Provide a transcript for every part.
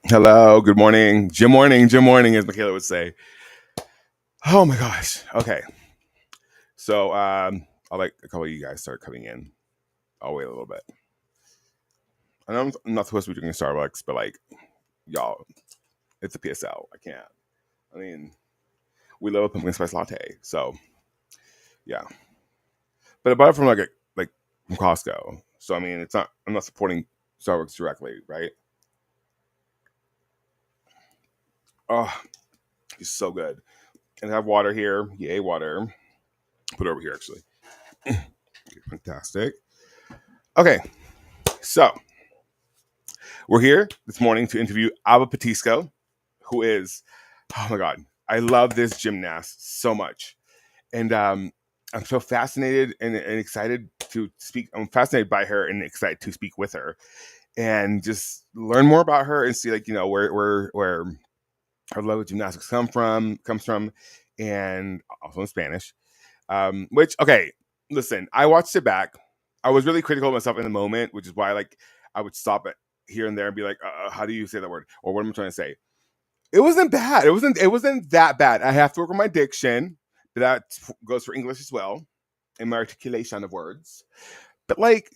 Hello, good morning. Gym morning, as Michaela would say. Oh my gosh. Okay. So I'll let a couple of you guys start coming in. I'll wait a little bit. I know I'm not supposed to be drinking Starbucks, but like, y'all, it's a PSL. I can't. I mean, we love a pumpkin spice latte. So yeah. But I bought it from like from Costco. So I mean, I'm not supporting Starbucks directly, right? Oh, it's so good. And I have water here. Yay, water. Put it over here actually. Fantastic. Okay, so we're here this morning to interview Ava Patisco, who is, oh my God, I love this gymnast so much. And I'm so fascinated and excited to speak. I'm fascinated by her and excited to speak with her and just learn more about her and see, like, where her love of gymnastics comes from, and also in Spanish. Okay, listen, I watched it back. I was really critical of myself in the moment, which is why like I would stop it here and there and be like, how do you say that word? Or what am I trying to say? It wasn't bad. It wasn't that bad. I have to work on my diction, but that goes for English as well, and my articulation of words. But like,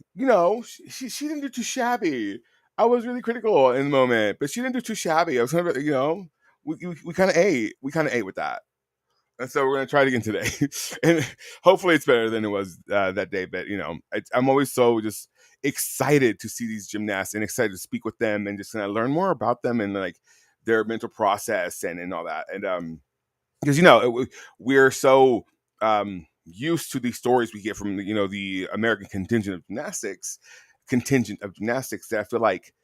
she didn't do too shabby. I was really critical in the moment, but she didn't do too shabby. I was kind of, we kind of ate. We kind of ate with that. And so we're gonna try it again today, and hopefully it's better than it was that day. But I'm always so just excited to see these gymnasts and excited to speak with them and just kind of learn more about them and like their mental process and all that. And because we're so used to these stories we get from the American contingent of gymnastics that I feel like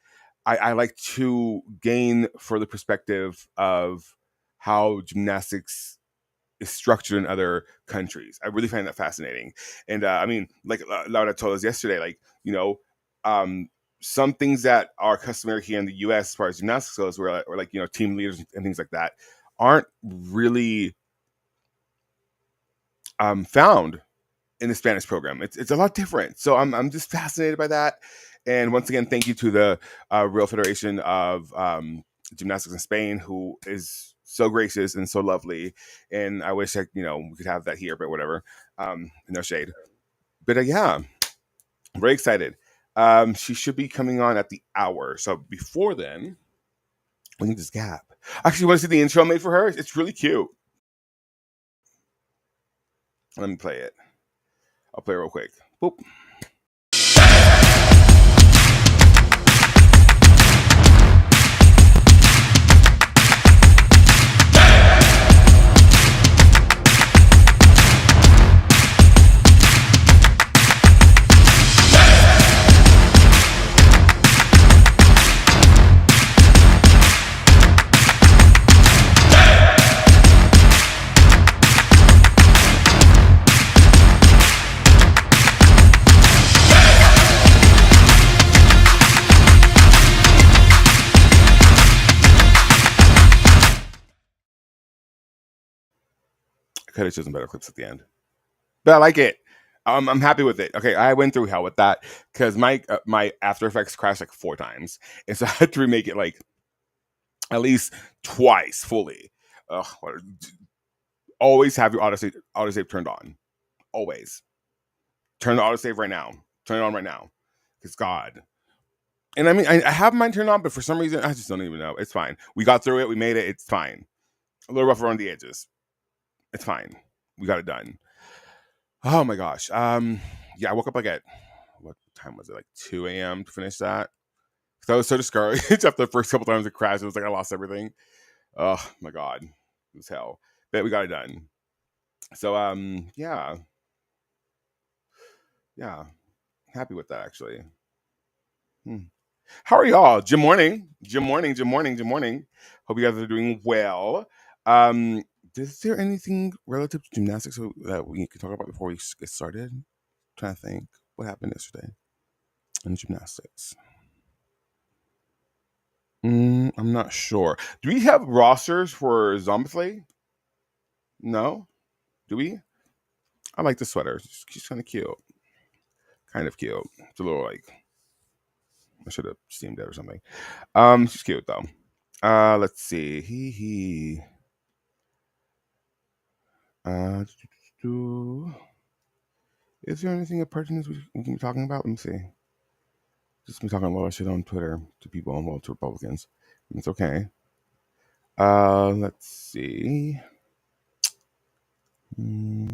I like to gain further perspective of how gymnastics is structured in other countries. I really find that fascinating. And I mean, like Laura told us yesterday, like, um, some things that are customary here in the US as far as gymnastics goes, or like, team leaders and things like that, aren't really found in the Spanish program. It's a lot different. So I'm just fascinated by that. And once again, thank you to the Real Federation of Gymnastics in Spain, who is so gracious and so lovely. And I wish we could have that here, but whatever. No shade. But yeah, very excited. She should be coming on at the hour. So before then, we need this gap. Actually, you want to see the intro I made for her? It's really cute. Let me play it. I'll play it real quick. Boop. I could have chosen better clips at the end, but I like it. I'm happy with it. Okay, I went through hell with that because my After Effects crashed like 4 times, and so I had to remake it like at least twice fully. Ugh, always have your autosave turned on. Always turn the autosave right now. Turn it on right now. Because God. And I mean, I have mine turned on, but for some reason, I just don't even know. It's fine. We got through it. We made it. It's fine. A little rough around the edges. It's fine. We got it done. Oh my gosh. Yeah, I woke up like at what time was it? Like 2 a.m. to finish that. So I was so discouraged after the first couple times it crashed. It was like I lost everything. Oh my God. It was hell. But we got it done. So yeah. Yeah. Happy with that actually. Hmm. How are y'all? Good morning. Good morning. Good morning. Good morning. Hope you guys are doing well. Um, is there anything relative to gymnastics that we can talk about before we get started? Trying to think what happened yesterday in gymnastics. I'm not sure. Do we have rosters for Zombie? No. Do we? I like the sweater. She's kind of cute. Kind of cute. It's a little like I should have steamed it or something. She's cute though. Let's see. He. Uh, is there anything of pertinence we can be talking about? Let me see. Just been talking a lot of shit on Twitter to people, well, to Republicans. It's okay. Let's see. Hmm.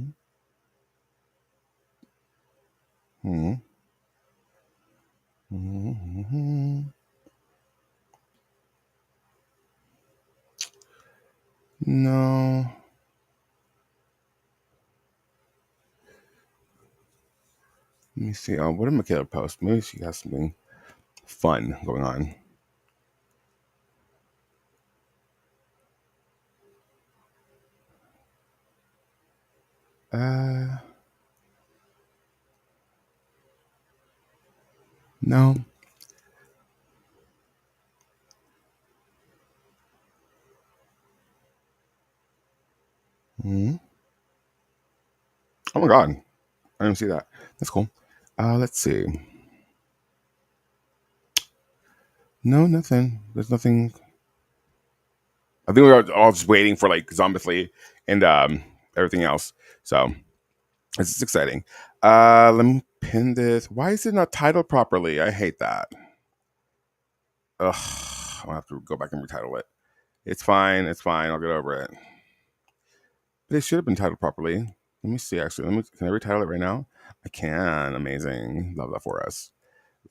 Hmm. Hmm. No. Let me see. What did Michaela post? Maybe she has something fun going on. Uh, no. Hmm. Oh my god, I didn't see that. That's cool. Let's see. No, nothing. There's nothing. I think we were all just waiting for like Zombie and everything else. So this is exciting. Let me pin this. Why is it not titled properly? I hate that. Ugh, I'll have to go back and retitle it. It's fine. It's fine. I'll get over it. But it should have been titled properly. Let me see. Actually, can I retitle it right now? I can. Amazing. Love that for us.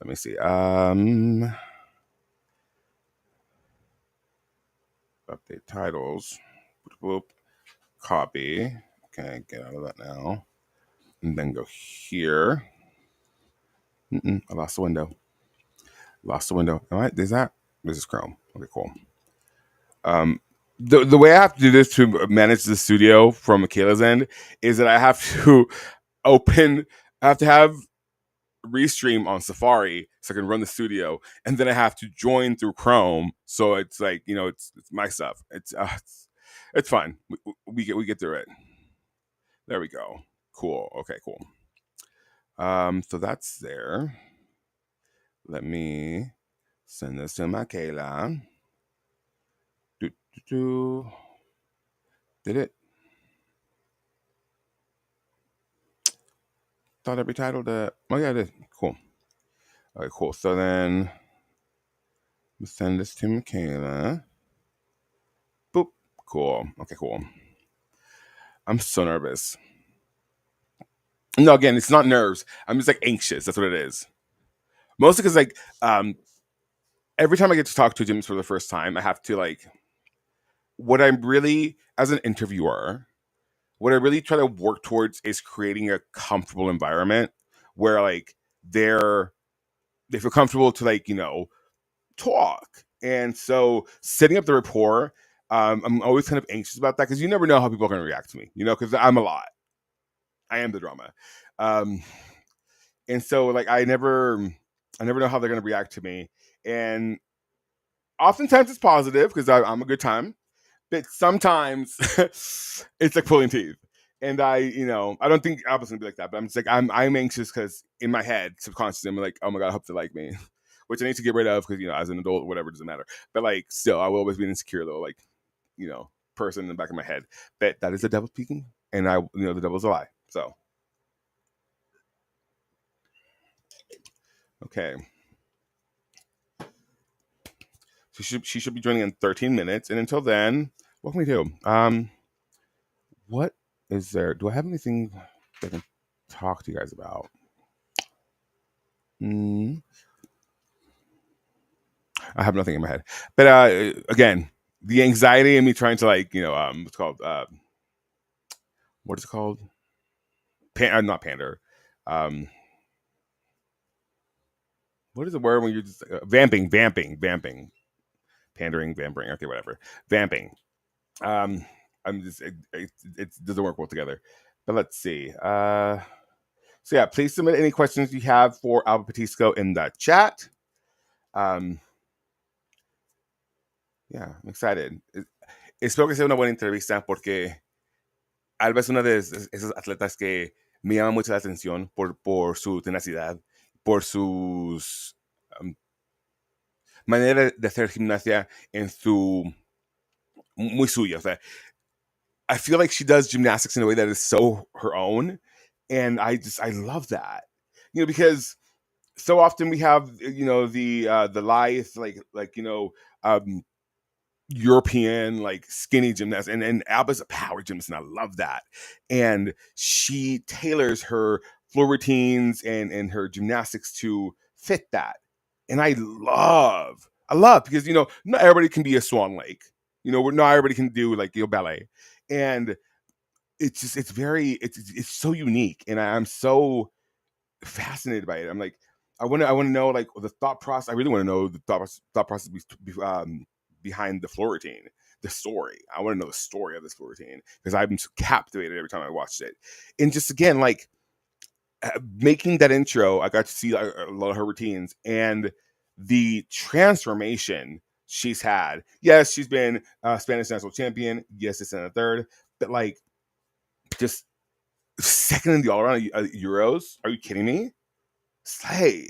Let me see. Update titles. Boop. Copy. Okay, get out of that now. And then go here. I lost the window. Lost the window. All right, there's that. This is Chrome. Okay, cool. The way I have to do this to manage the studio from Michaela's end is that I have to open. I have to have Restream on Safari so I can run the studio, and then I have to join through Chrome. So it's like it's my stuff. It's fine. We get through it. There we go. Cool. Okay. Cool. So that's there. Let me send this to Michaela. Do, do, do. Did it? Thought I retitled it. Oh yeah, I did. Cool. All right, cool. So then send this to Michaela. Boop. Cool. Okay, cool. I'm so nervous. No, again, it's not nerves. I'm just like anxious. That's what it is. Mostly because like every time I get to talk to James for the first time, I have to like what I'm really as an interviewer, what I really try to work towards is creating a comfortable environment where like they feel comfortable to like talk. And so setting up the rapport, I'm always kind of anxious about that because you never know how people are going to react to me, because I'm a lot. I am the drama. Um, and so like I never know how they're going to react to me. And oftentimes it's positive because I'm a good time, but sometimes it's like pulling teeth. And I don't think Apple's gonna be like that, but I'm just like I'm anxious because in my head, subconsciously, I'm like, oh my god, I hope they like me, which I need to get rid of because as an adult, whatever, doesn't matter. But like, still, I will always be an insecure little like, person in the back of my head. But that is the devil speaking, and the devil's a lie. So okay, she should be joining in 13 minutes, and until then, what can we do? What is there? Do I have anything that I can talk to you guys about? Mm, I have nothing in my head. But again, the anxiety in me trying to like, what's called what is it called? Not pander. Um, what is the word when you're just vamping, pandering, vamping. Okay, whatever, vamping. Um, I'm just it doesn't work well together. But let's see. So yeah, please submit any questions you have for Alba Patisco in the chat. Um, yeah, I'm excited. Espero que sea una buena entrevista porque Alba es una de esas atletas que me llama mucho la atención por su tenacidad, por sus... um, manera de hacer gimnasia en su muy suya. O sea, I feel like she does gymnastics in a way that is so her own, and I love that. Because so often we have the lithe um European like skinny gymnast, and Alba's a power gymnast, and I love that. And she tailors her floor routines and her gymnastics to fit that. And I love because not everybody can be a Swan Lake. Not everybody can do like ballet, and it's so unique, and I'm so fascinated by it. I'm like, I want to know like the thought process. I really want to know the thought process behind the floor routine, the story. I want to know the story of this floor routine because I'm captivated every time I watched it. And just again, like making that intro, I got to see a lot of her routines and the transformation she's had. Yes, she's been Spanish national champion. Yes, it's in a third, but like just second in the all around Euros. Are you kidding me? Slay.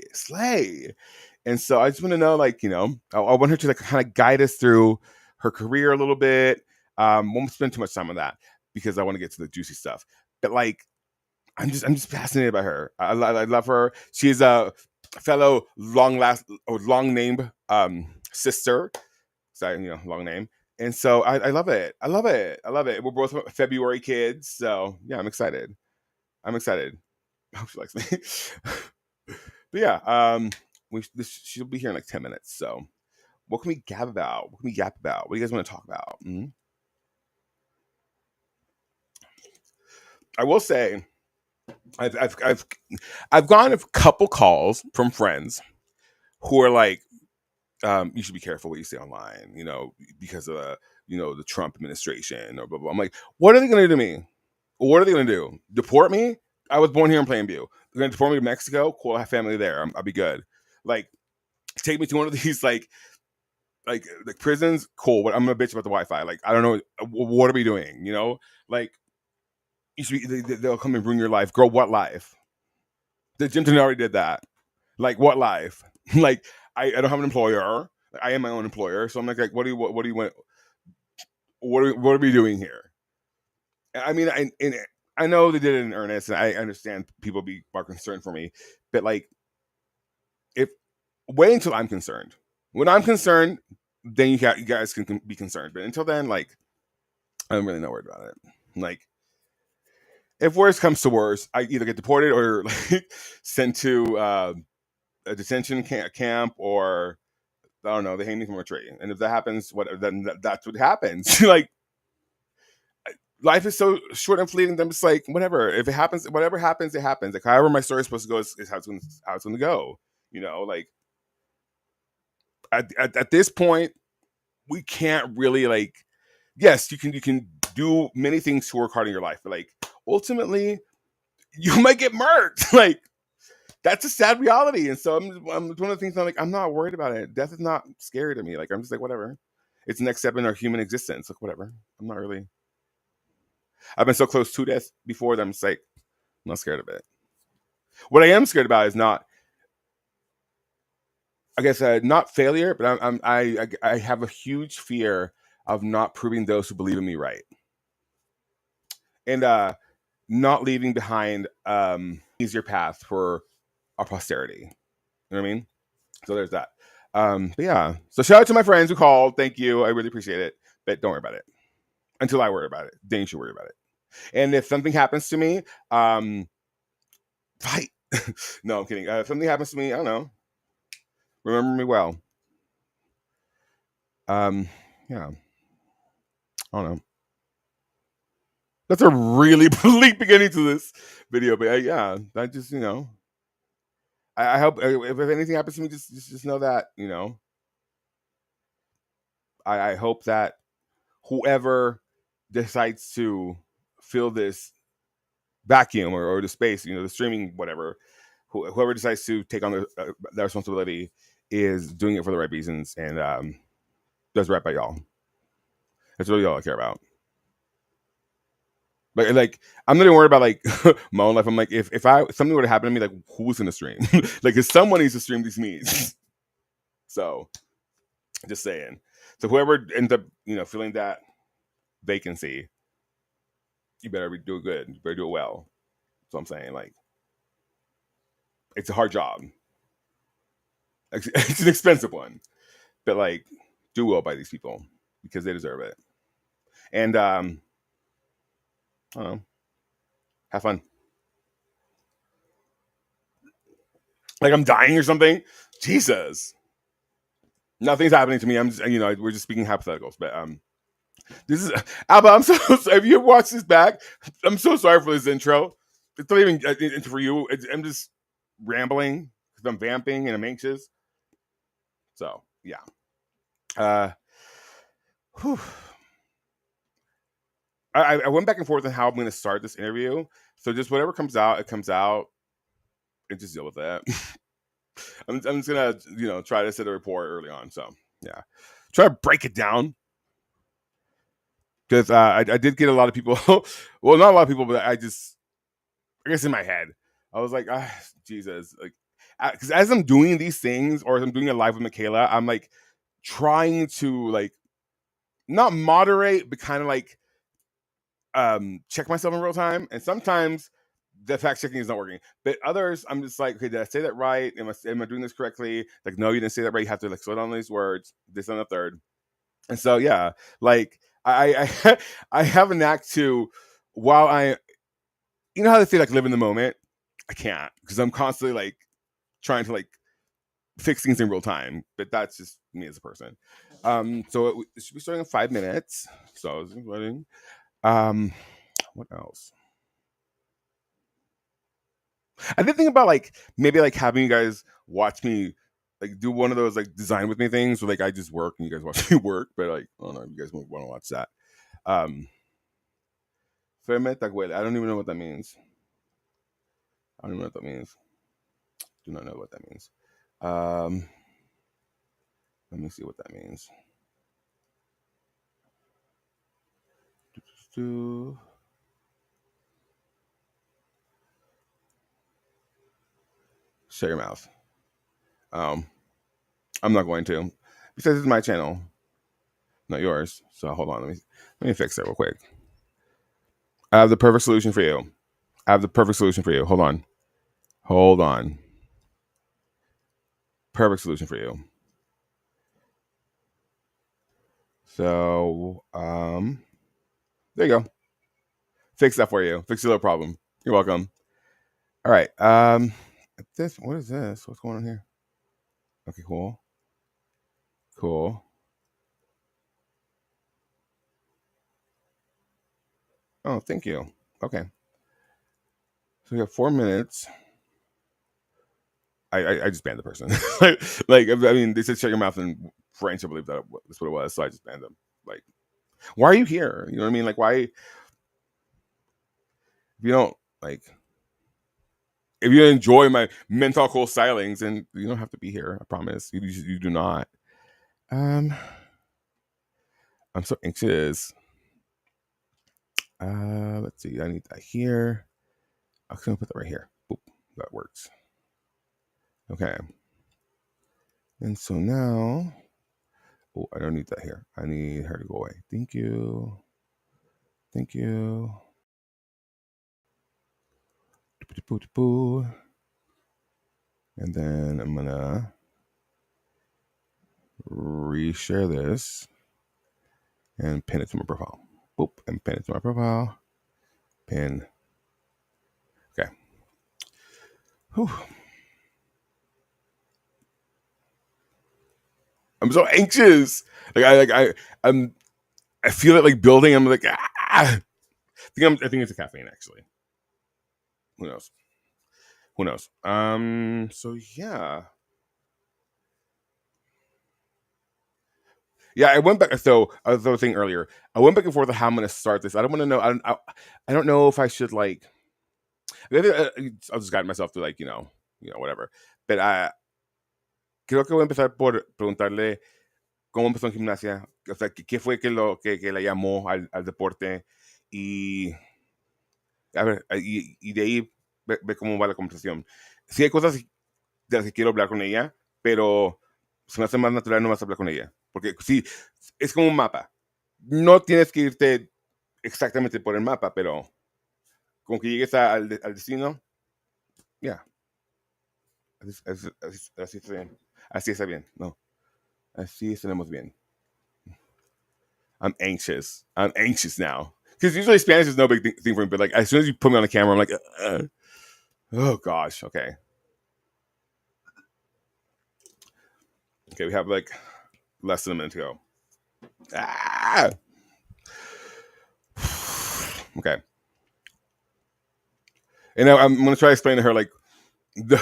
And so I just want to know, like, I want her to like kind of guide us through her career a little bit. Won't spend too much time on that because I want to get to the juicy stuff. But like, I'm just fascinated by her. I love her. She's a fellow long named sister. Sorry, long name. And so I love it. I love it. I love it. We're both February kids, so yeah, I'm excited. I hope she likes me. But yeah, she'll be here in like 10 minutes. So what can we gab about? What can we yap about? What do you guys want to talk about? I will say, I've gotten a couple calls from friends who are like, you should be careful what you say online, because of the Trump administration or blah blah. I'm like, what are they going to do to me? What are they going to do? Deport me? I was born here in Plainview. They're going to deport me to Mexico. Cool, I have family there. I'll be good. Like, take me to one of these like prisons. Cool. But I'm gonna bitch about the Wi-Fi. Like, I don't know. What are we doing? Like, they'll come and ruin your life, girl. What life? The Jimton already did that. Like, what life? Like, I don't have an employer. I am my own employer. So I'm like, what do you want? What are we doing here? I mean, I know they did it in earnest, and I understand people are concerned for me, but like, if wait until I'm concerned. When I'm concerned, then you guys can be concerned. But until then, like, I'm really not worried about it. Like, if worse comes to worse, I either get deported or like sent to a detention camp, or I don't know, they hang me from a tree. And if that happens, then that's what happens. Like, life is so short and fleeting. I'm just like, whatever. If it happens, whatever happens, it happens. Like, however my story is supposed to go is how it's going to go. Like, at this point, we can't really like. Yes, you can do many things to work hard in your life, but like ultimately, you might get murked. Like, that's a sad reality. And so I'm one of the things I'm not worried about it. Death is not scary to me. Like, I'm just like, whatever. It's the next step in our human existence. Like, whatever. I'm not really. I've been so close to death before that I'm just like, I'm not scared of it. What I am scared about is not, I guess, not failure, but I have a huge fear of not proving those who believe in me right, and not leaving behind easier path for our posterity. You know what I mean? So there's that. But yeah. So shout out to my friends who called. Thank you. I really appreciate it. But don't worry about it until I worry about it. Then you should worry about it. And if something happens to me, fight. No, I'm kidding. If something happens to me, I don't know. Remember me well. Yeah. I don't know. That's a really bleak beginning to this video, but yeah, I just I hope if anything happens to me, just know that I hope that whoever decides to fill this vacuum or the space, the streaming, whatever, whoever decides to take on the responsibility is doing it for the right reasons and does right by y'all. That's really all I care about. Like I'm not even worried about like my own life. I'm like, if something were to happen to me, like, who's gonna stream? Like, if someone needs to stream these meets. So Just saying. So whoever ends up, filling that vacancy, you better do it good. You better do it well. So I'm saying, like, it's a hard job. It's an expensive one, but like, do well by these people because they deserve it. And I don't know, have fun. Like I'm dying or something. Jesus, nothing's happening to me. I'm just, we're just speaking hypotheticals. But this is Alba. I'm so if you watch this back, I'm so sorry for this intro. It's not even intro for you. I'm just rambling because I'm vamping and I'm anxious. So yeah. Whew. I went back and forth on how I'm going to start this interview. So just whatever comes out, it comes out, and just deal with that. I'm just gonna try to set a report early on. So yeah, try to break it down because I did get a lot of people. Well, not a lot of people, but I guess in my head, I was like, Jesus, like because as I'm doing these things or as I'm doing it live with Michaela, I'm like trying to like not moderate, but kind of like check myself in real time, and sometimes the fact checking is not working. But others, I'm just like, okay, did I say that right? Am I doing this correctly? Like, no, you didn't say that right. You have to like slow down these words, this and the third. And so yeah, like I I have a knack to while how they say like live in the moment. I can't because I'm constantly like trying to like fix things in real time. But that's just me as a person. So it should be starting in 5 minutes. So I was running. What else? I did think about like maybe like having you guys watch me like do one of those like design with me things where like I just work and you guys watch me work, but like I don't know if you guys want to watch that. Um I don't even know what that means. I don't even know what that means. Do not know what that means. Um Let me see what that means. Shut your mouth. Um I'm not going to. Because it's my channel, not yours. So hold on, let me fix that real quick. I have the perfect solution for you. Hold on. Hold on. Perfect solution for you. So, there you go. Fix that for you. Fix your little problem. You're welcome. All right. What is this? What's going on here? Okay, cool. Cool. Oh, thank you. Okay. So we have 4 minutes. I just banned the person. like, I mean, they said shut your mouth in French. I believe that's what it was. So I just banned them. Like, why are you here? You know what I mean? Like, why? If you don't like, if you enjoy my mental cool stylings, and you don't have to be here. I promise. You do not. I'm so anxious. Let's see. I need that here. I'm gonna put that right here. Boop. That works. Okay. And so now, oh, I don't need that here. I need her to go away. Thank you. Thank you. And then I'm gonna reshare this and pin it to my profile. Boop, and pin it to my profile. Pin. Okay. Whew. I'm so anxious. I feel it like building. I'm like, I think it's a caffeine actually. Who knows? Who knows? So yeah. Yeah, I went back. So I was saying earlier, I went back and forth on how I'm going to start this. I don't want to know. I don't know if I should like. I'll just guide myself to like whatever. But creo que voy a empezar por preguntarle cómo empezó en gimnasia, o sea, qué fue que la llamó al deporte y a ver, y de ahí ve cómo va la conversación. Sí hay cosas de las que quiero hablar con ella, pero se me hace más natural no más hablar con ella. Porque sí, es como un mapa. No tienes que irte exactamente por el mapa, pero con que llegues al destino, ya, así está bien. Así está bien, no, así estaremos bien. I'm anxious. I'm anxious now. Because usually Spanish is no big thing for me, but like as soon as you put me on the camera, I'm like, oh gosh, okay. Okay, we have like less than a minute to go. Ah! Okay. And I'm going to try to explain to her like the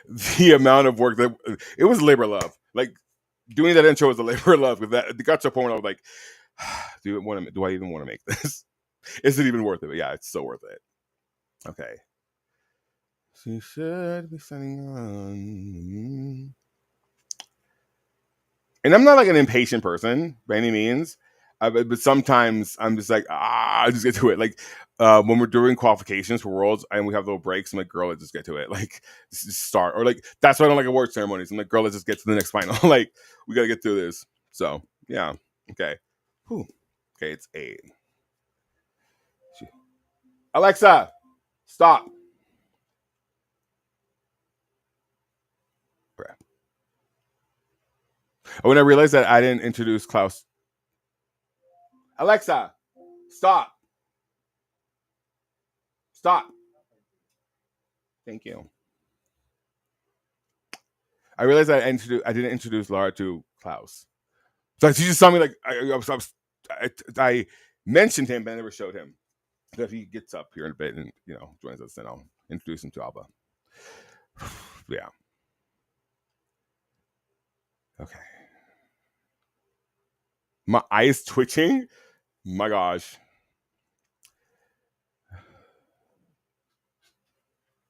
the amount of work that it was labor of love. Like doing that intro was a labor of love. Because that it got to a point where I was like, do I even want to make this? Is it even worth it? But yeah, it's so worth it. Okay. She should be signing on. And I'm not like an impatient person by any means, but sometimes I'm just like, I just get to it. Like when we're doing qualifications for worlds and we have little breaks, I'm like, girl, let's just get to it. Like, just start. Or like, that's why I don't like award ceremonies. I'm like, girl, let's just get to the next final. Like, we got to get through this. So, yeah. Okay. Whew. Okay, it's 8. Alexa, stop. Okay. When I realized that I didn't introduce Klaus. Alexa, stop. Stop. Thank you. I realized I didn't introduce Laura to Klaus. So she just saw me like I mentioned him, but I never showed him. So if he gets up here in a bit and joins us, then I'll introduce him to Alba. Yeah. Okay. My eyes twitching. My gosh.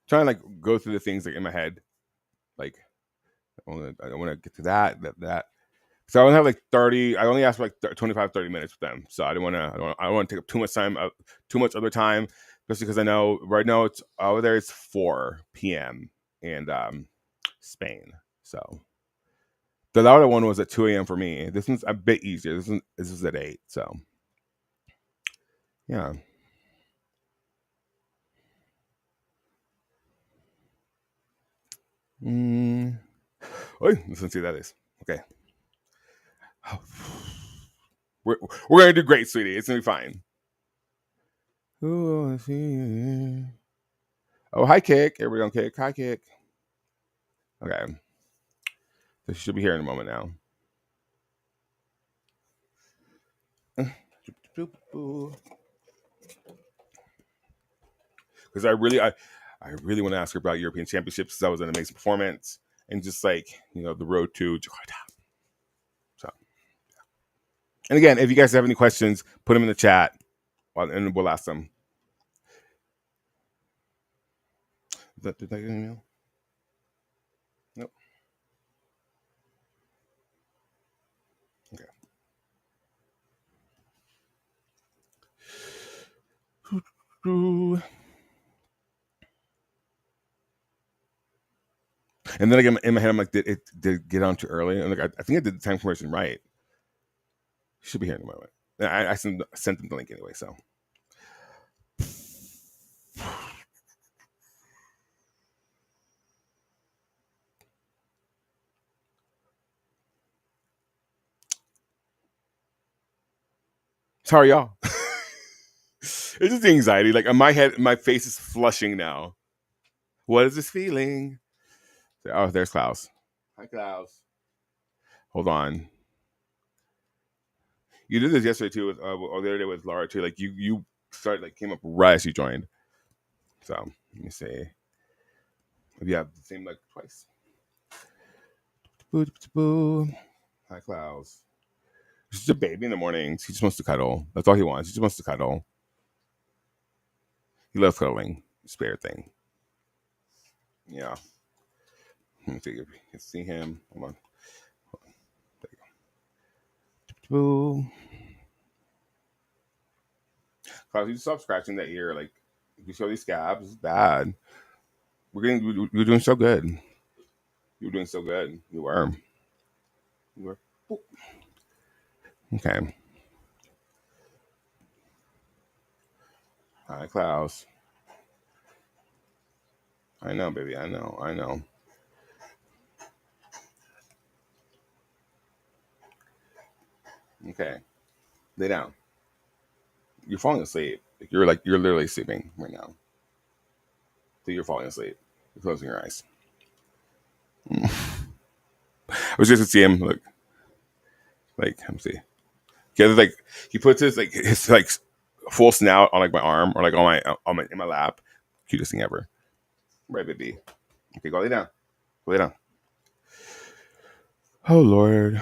Trying to like go through the things like in my head. Like I want to get to that. So I only have like 30. I only asked for like 25, 30 minutes with them. So I don't want to take up too much time, too much other time, especially because I know right now it's over there. It's 4 p.m. and Spain. So the other one was at 2 a.m. for me. This one's a bit easier. This is at 8. So yeah. Let's see what that is. Okay. We're gonna do great, sweetie. It's gonna be fine. Oh, hi, Kick. Everybody on Kick. Hi, Kick. Okay. So she should be here in a moment now. Because I really want to ask her about European Championships because that was an amazing performance and just like the road to Jakarta. So, and again, if you guys have any questions, put them in the chat, and we'll ask them. Did I get an email? Nope. Okay. And then again, in my head, I'm like, did it get on too early? And like, I think I did the time conversion right. Should be here in a moment. I sent them the link anyway. So. Sorry, y'all. It's just the anxiety. Like on my head, my face is flushing now. What is this feeling? Oh, there's Klaus. Hi, Klaus. Hold on. You did this yesterday too, or the other day with Laura too. Like you started like came up right as you joined. So let me see if you have the same like twice. Hi, Klaus. She's a baby in the mornings. He just wants to cuddle. That's all he wants. He just wants to cuddle. He loves cuddling. Spirit thing. Yeah. Let me see if you can see him. Hold on. There you go. Klaus, you stop scratching that ear. Like, if you show these scabs, it's bad. You're doing so good. You're doing so good. You were. Okay. Hi, Klaus. I know, baby. I know. Okay. Lay down. You're falling asleep. You're literally sleeping right now. So you're falling asleep. You're closing your eyes. I was just to see him let me see. Like he puts his like full snout on like my arm or like on my in my lap. Cutest thing ever. Right, baby. Okay, go lay down. Go lay down. Oh Lord.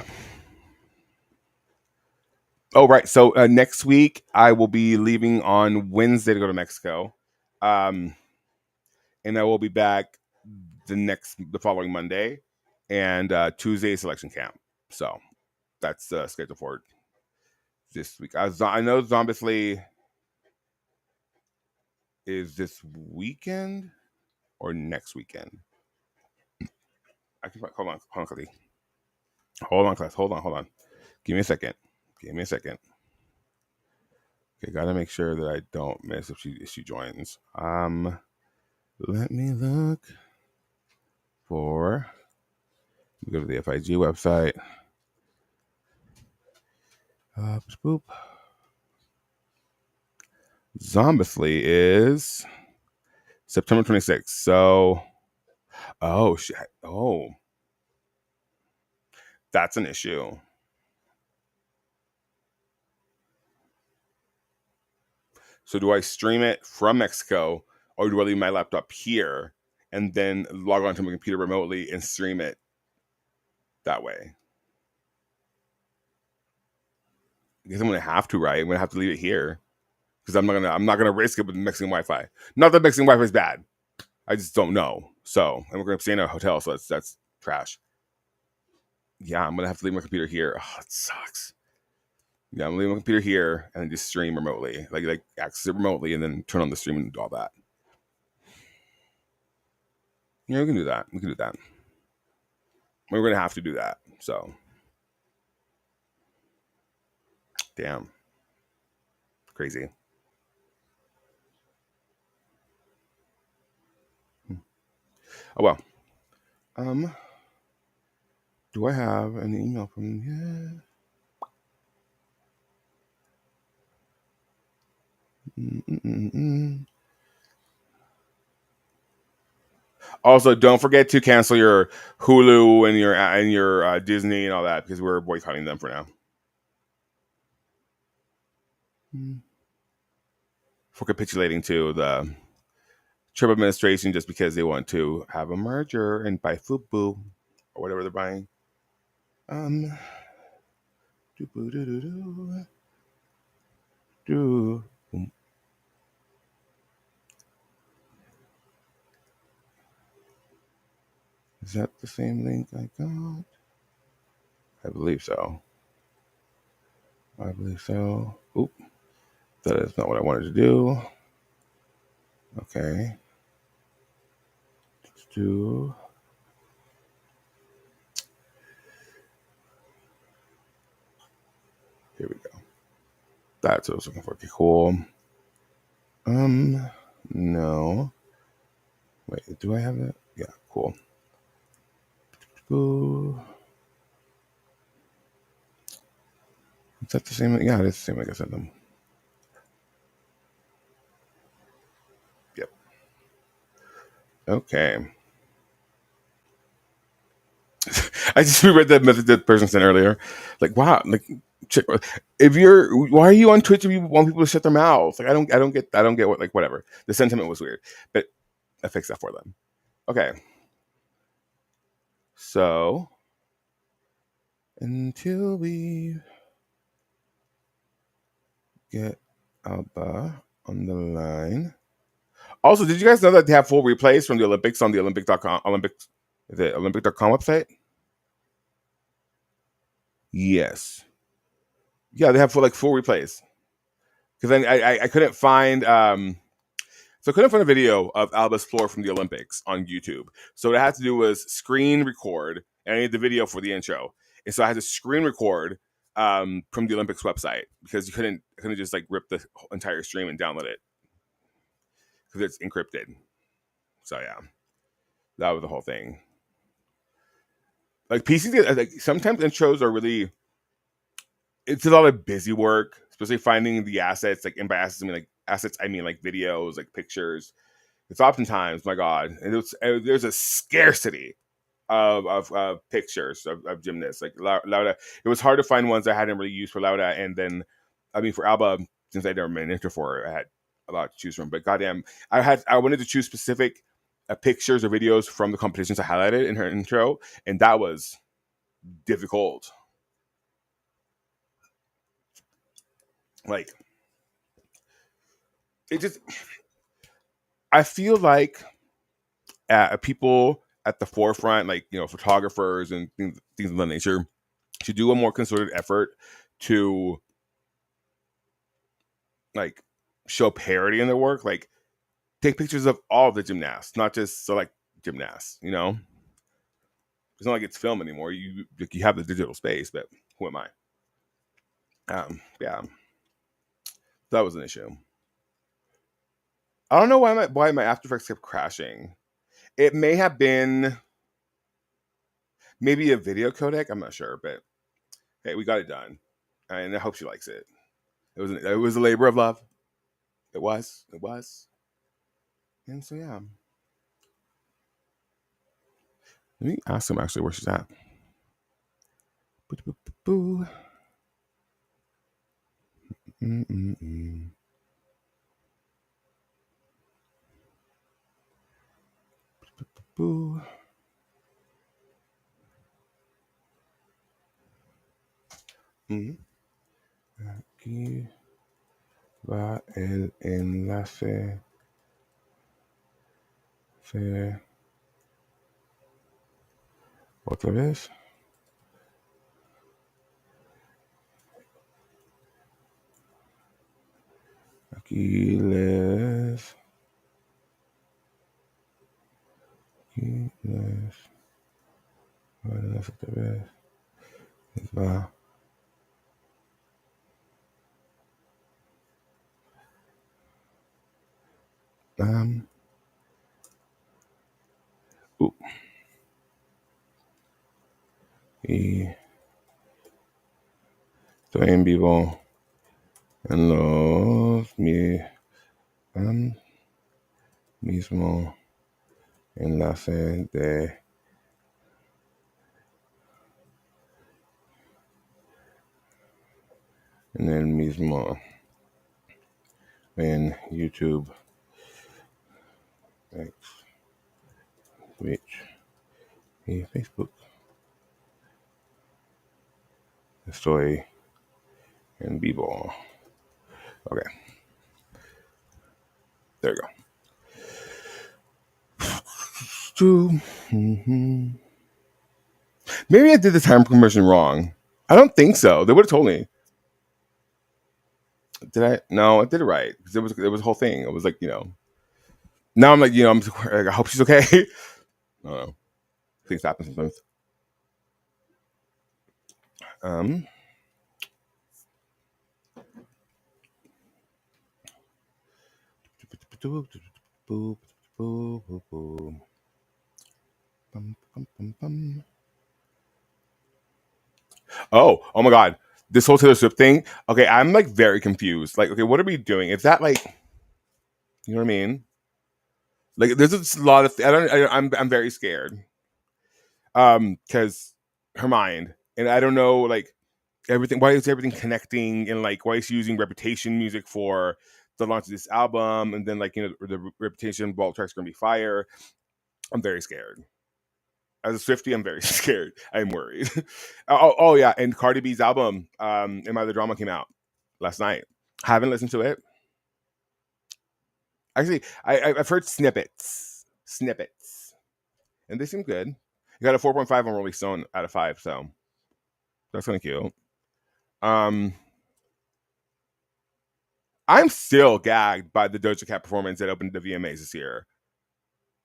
Oh right. So next week I will be leaving on Wednesday to go to Mexico, um, and I will be back the following Monday, and Tuesday is selection camp. So that's scheduled for this week. I know Zombicely is this weekend or next weekend. I can hold on, Cody. Hold on, class. Hold on. Give me a second. Give me a second. Okay, gotta make sure that I don't miss if she joins. Let me look for. Go to the FIG website. Boop. Zombicely is September 26th. So, oh shit. Oh, that's an issue. So, do I stream it from Mexico, or do I leave my laptop here and then log onto my computer remotely and stream it that way? I guess I'm gonna have to, right? I'm gonna have to leave it here because I'm not gonna risk it with Mexican Wi-Fi. Not that Mexican Wi-Fi is bad. I just don't know. So, and we're gonna stay in a hotel, so that's trash. Yeah, I'm gonna have to leave my computer here. Oh, it sucks. Yeah, I'm leaving my computer here and then just stream remotely, like access it remotely, and then turn on the stream and do all that. Yeah, we can do that. We can do that. We're gonna have to do that. So, damn, crazy. Oh well. Um, do I have an email from? Yeah. Mm-mm-mm-mm. Also, don't forget to cancel your Hulu and your Disney and all that because we're boycotting them for now. For capitulating to the Trump administration just because they want to have a merger and buy FUBU or whatever they're buying. Um, do. Is that the same link I got? I believe so. I believe so. Oop, that is not what I wanted to do. Okay. Let's do. Here we go. That's what I was looking for. Okay, cool. No. Wait, do I have that? Yeah, cool. Ooh. Is that the same? Yeah, it's the same like I sent them. Yep. Okay. I just reread that message that person sent earlier. Like, wow, like, if you're, why are you on Twitch if you want people to shut their mouths? Like, I don't get what, like, whatever. The sentiment was weird, but I fixed that for them. Okay. So, until we get Alba on the line. Also, did you guys know that they have full replays from the Olympics on the Olympic.com website? Yes. Yeah, they have full replays. Because then I couldn't find so I couldn't find a video of Alba's floor from the Olympics on YouTube. So what I had to do was screen record, and I need the video for the intro. And so I had to screen record from the Olympics website because you couldn't just like rip the entire stream and download it because it's encrypted. So yeah, that was the whole thing. Like PCs, like sometimes intros are really, it's a lot of busy work, especially finding the assets. Like, and by assets I mean like videos, like pictures. It's oftentimes, my God, and there's a scarcity of pictures of gymnasts. Like Lauda, it was hard to find ones I hadn't really used for Lauda, and then I mean for Alba, since I never made an intro for her, I had a lot to choose from. But goddamn, I wanted to choose specific pictures or videos from the competitions I highlighted in her intro, and that was difficult. Like it just, I feel like people at the forefront, like photographers and things of that nature, should do a more concerted effort to like show parity in their work. Like take pictures of all of the gymnasts, not just select gymnasts. It's not like it's film anymore. You have the digital space, but who am I? Yeah, that was an issue. I don't know why my After Effects kept crashing. It may have been maybe a video codec. I'm not sure, but hey, we got it done, and I hope she likes it. It was a labor of love. It was, and so yeah. Let me ask him actually where she's at. Boo. Mm-mm-mm. Boo. Aquí va el enlace. Otra vez. Aquí les otra vez. Les va. Y estoy en vivo en los mismo enlace de en el mismo en YouTube, X, Twitch y Facebook. Estoy en vivo. Okay. There you go. Mm-hmm. Maybe I did the time conversion wrong. I don't think so. They would have told me. Did I? No, I did it right. Because it was a whole thing. It was like, now I'm like, I hope she's okay. I don't know. Things happen sometimes. Oh my God. This whole Taylor Swift thing. Okay, I'm like very confused. Like, okay, what are we doing? Is that like, you know what I mean? Like, there's a lot of. I'm very scared. Because her mind, and I don't know, like everything. Why is everything connecting? And like, why is she using Reputation music for the launch of this album? And then like, the Reputation vault track's gonna be fire. I'm very scared. As a Swiftie, I'm very scared. I'm worried. Oh yeah, and Cardi B's album, Am I the Drama, came out last night. Haven't listened to it. Actually, I've heard snippets, and they seem good. You got a 4.5 on Rolling Stone out of 5, so that's kind of cute. I'm still gagged by the Doja Cat performance that opened the VMAs this year.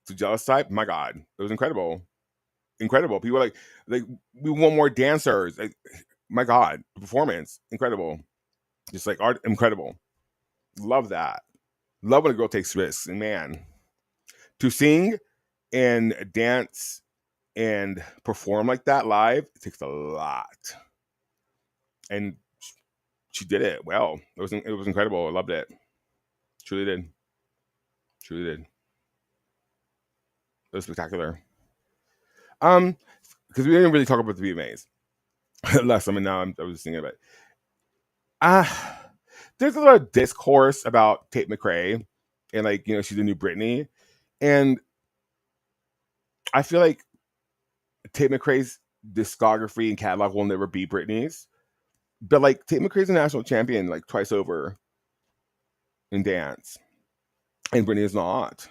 So Jealous Type, my God, it was incredible. People were like we want more dancers. Like, my God, performance, incredible. Just like art, incredible. Love that. Love when a girl takes risks. And man, to sing and dance and perform like that live, it takes a lot. And she did it well. It was incredible. I loved it. Truly did. Truly did. It was spectacular. Because we didn't really talk about the VMAs last time, and now I was thinking about it. There's a lot of discourse about Tate McRae and like, you know, she's the new Britney. And I feel like Tate McRae's discography and catalog will never be Britney's. But like Tate McRae's a national champion like twice over in dance. And Britney is not.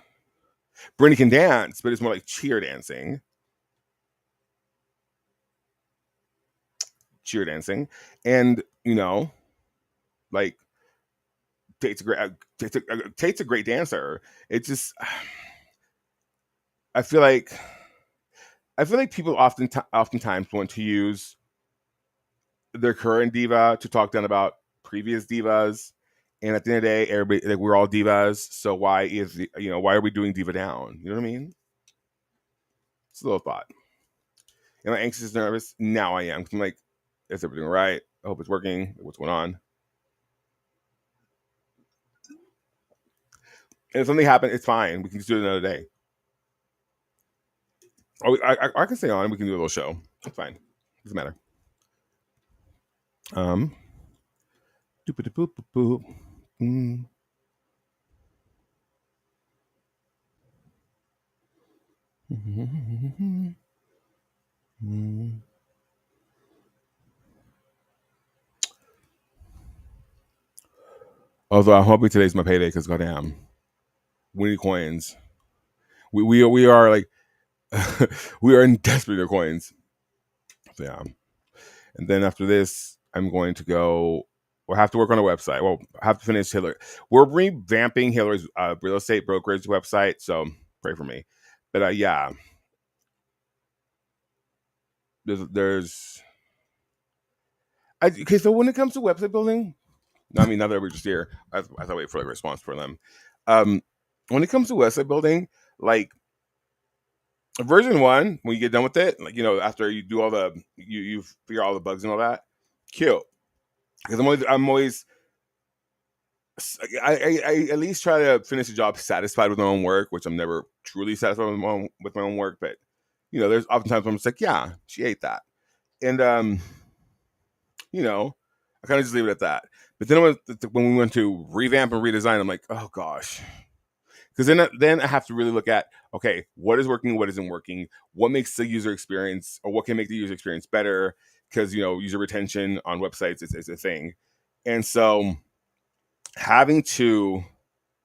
Britney can dance, but it's more like cheer dancing. Cheer dancing. And, you know, like Tate's a great dancer. It's just I feel like people oftentimes want to use their current diva to talk down about previous divas, and at the end of the day, everybody like we're all divas. So why are we doing diva down? You know what I mean? It's a little thought. Am I anxious, nervous? Now I am. 'Cause I'm like, is everything right? I hope it's working. What's going on? And if something happens, it's fine. We can just do it another day. I can stay on. We can do a little show. It's fine. Doesn't matter. Doop boop boop boop. Mm. Although I'm hoping today's my payday because goddamn, we need coins. We are like we are in desperate need of coins. So yeah. And then after this, I'm going to go. We'll have to work on a website. Well, I have to finish Hillary. We're revamping Hillary's real estate brokerage website, so pray for me. But yeah, there's. Okay, so when it comes to website building, I mean, now that we're just here, I thought wait for a response from them. When it comes to website building, like version 1, when you get done with it, like you know, after you do all the you figure out all the bugs and all that, cute. Because I'm always I at least try to finish the job satisfied with my own work, which I'm never truly satisfied with my own work. But you know, there's oftentimes I'm just like, yeah, she ate that, and you know, I kind of just leave it at that. But then when we went to revamp and redesign, I'm like, oh gosh, because then I have to really look at okay, what is working, what isn't working, what makes the user experience, or what can make the user experience better. Because you know, user retention on websites is a thing, and so having to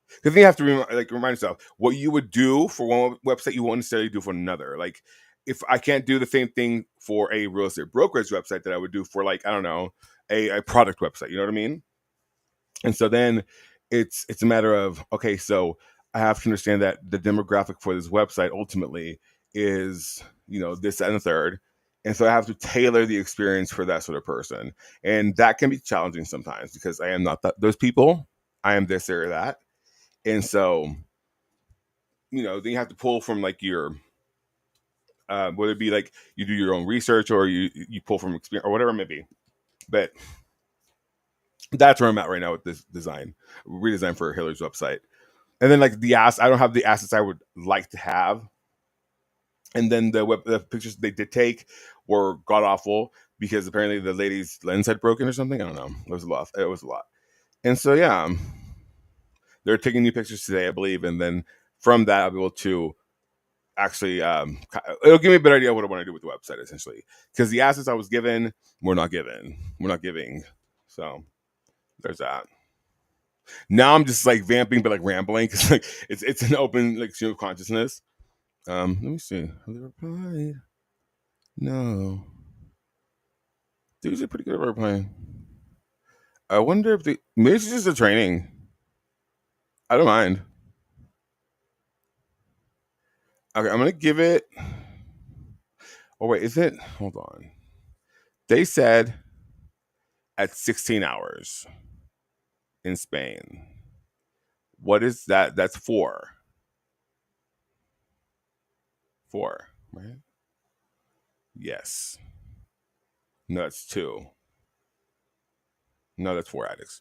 because you have to remind yourself what you would do for one website you won't necessarily do for another. Like if I can't do the same thing for a real estate brokerage website that I would do for like I don't know a product website, you know what I mean? And so then it's a matter of okay, so I have to understand that the demographic for this website ultimately is you know this and the third, and so I have to tailor the experience for that sort of person, and that can be challenging sometimes because I am not those people. I am this or that, and so you know then you have to pull from like your whether it be like you do your own research or you pull from experience or whatever it may be. But that's where I'm at right now with this redesign for Hillary's website. And then like I don't have the assets I would like to have. And then the pictures they did take were god awful because apparently the lady's lens had broken or something. I don't know. It was a lot. It was a lot. And so yeah, they're taking new pictures today, I believe, and then from that I'll be able to actually it'll give me a better idea of what I want to do with the website essentially because the assets I was given we're not giving. So there's that. Now I'm just like vamping but like rambling because like it's an open like stream of consciousness. Let me see. Have they replied? No. They're usually pretty good at replying. I wonder if maybe it's just a training. I don't mind. Okay, I'm gonna give it. Oh wait, is it? Hold on. They said at 16 hours in Spain. What is that? That's four. Four, right? Yes. No, that's two. No, that's four addicts.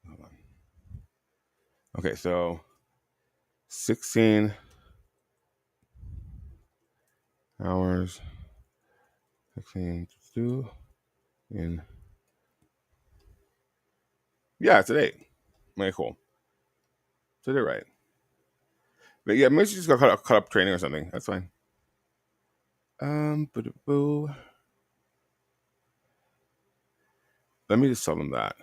Hold on. Okay, so 16 hours, 16 2 in. Yeah, it's an eight. Okay, cool. So they're right. But yeah, maybe she's just got cut up training or something. That's fine. Boo. Let me just tell them that.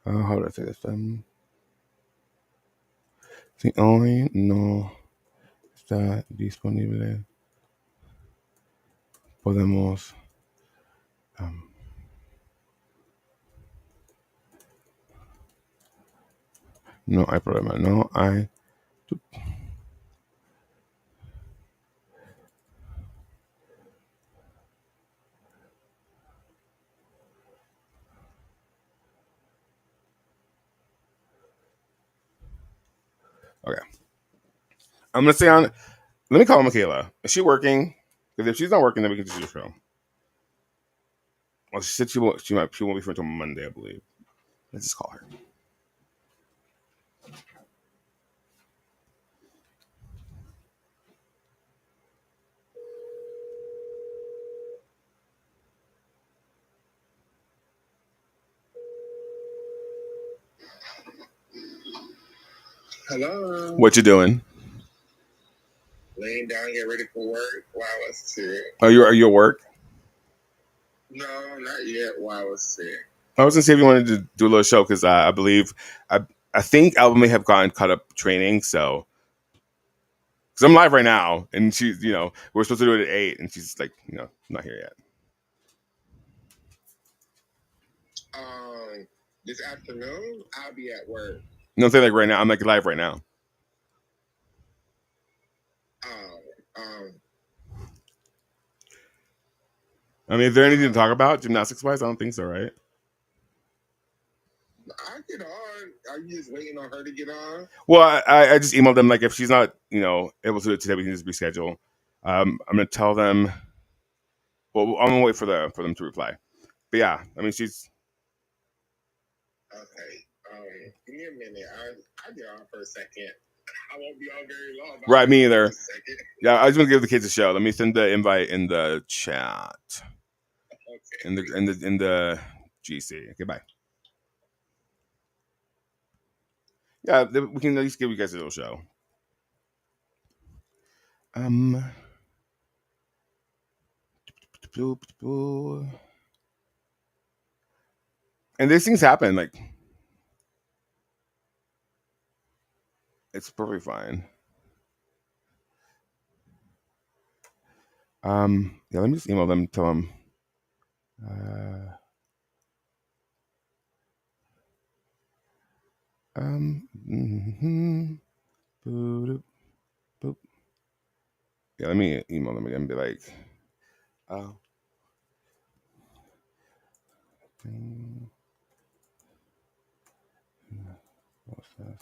Um, how do I say this? Si hoy no está disponible, podemos no hay problema. No hay. Okay. I'm gonna stay on. Let me call Michaela. Is she working? Because if she's not working, then we can just do the show. Well, she said she won't be free until Monday, I believe. Let's just call her. Hello. What you doing? Laying down, get ready for work while I was sick. Are you at work? No, not yet while I was sick. I was gonna see if you wanted to do a little show because I believe I think Alba may have gotten caught up training, so because I'm live right now and she's we're supposed to do it at 8 and she's like not here yet. This afternoon, I'll be at work. No, I'm saying like right now. I'm like live right now. I mean, is there anything to talk about gymnastics wise? I don't think so, right? I get on. Are you just waiting on her to get on? Well, I just emailed them like if she's not able to do it today, we can just reschedule. I'm gonna tell them. Well, I'm gonna wait for them to reply. But yeah, I mean she's okay. Give me a minute. I'll get on for a second. I won't be on very long. Right, me either. Yeah, I just want to give the kids a show. Let me send the invite in the chat. Okay. In the GC. Okay, bye. Yeah, we can at least give you guys a little show. And these things happen. Like it's perfectly fine. Yeah, let me just email them. Tell them. Boop, boop. Yeah, let me email them again and be like, what's that?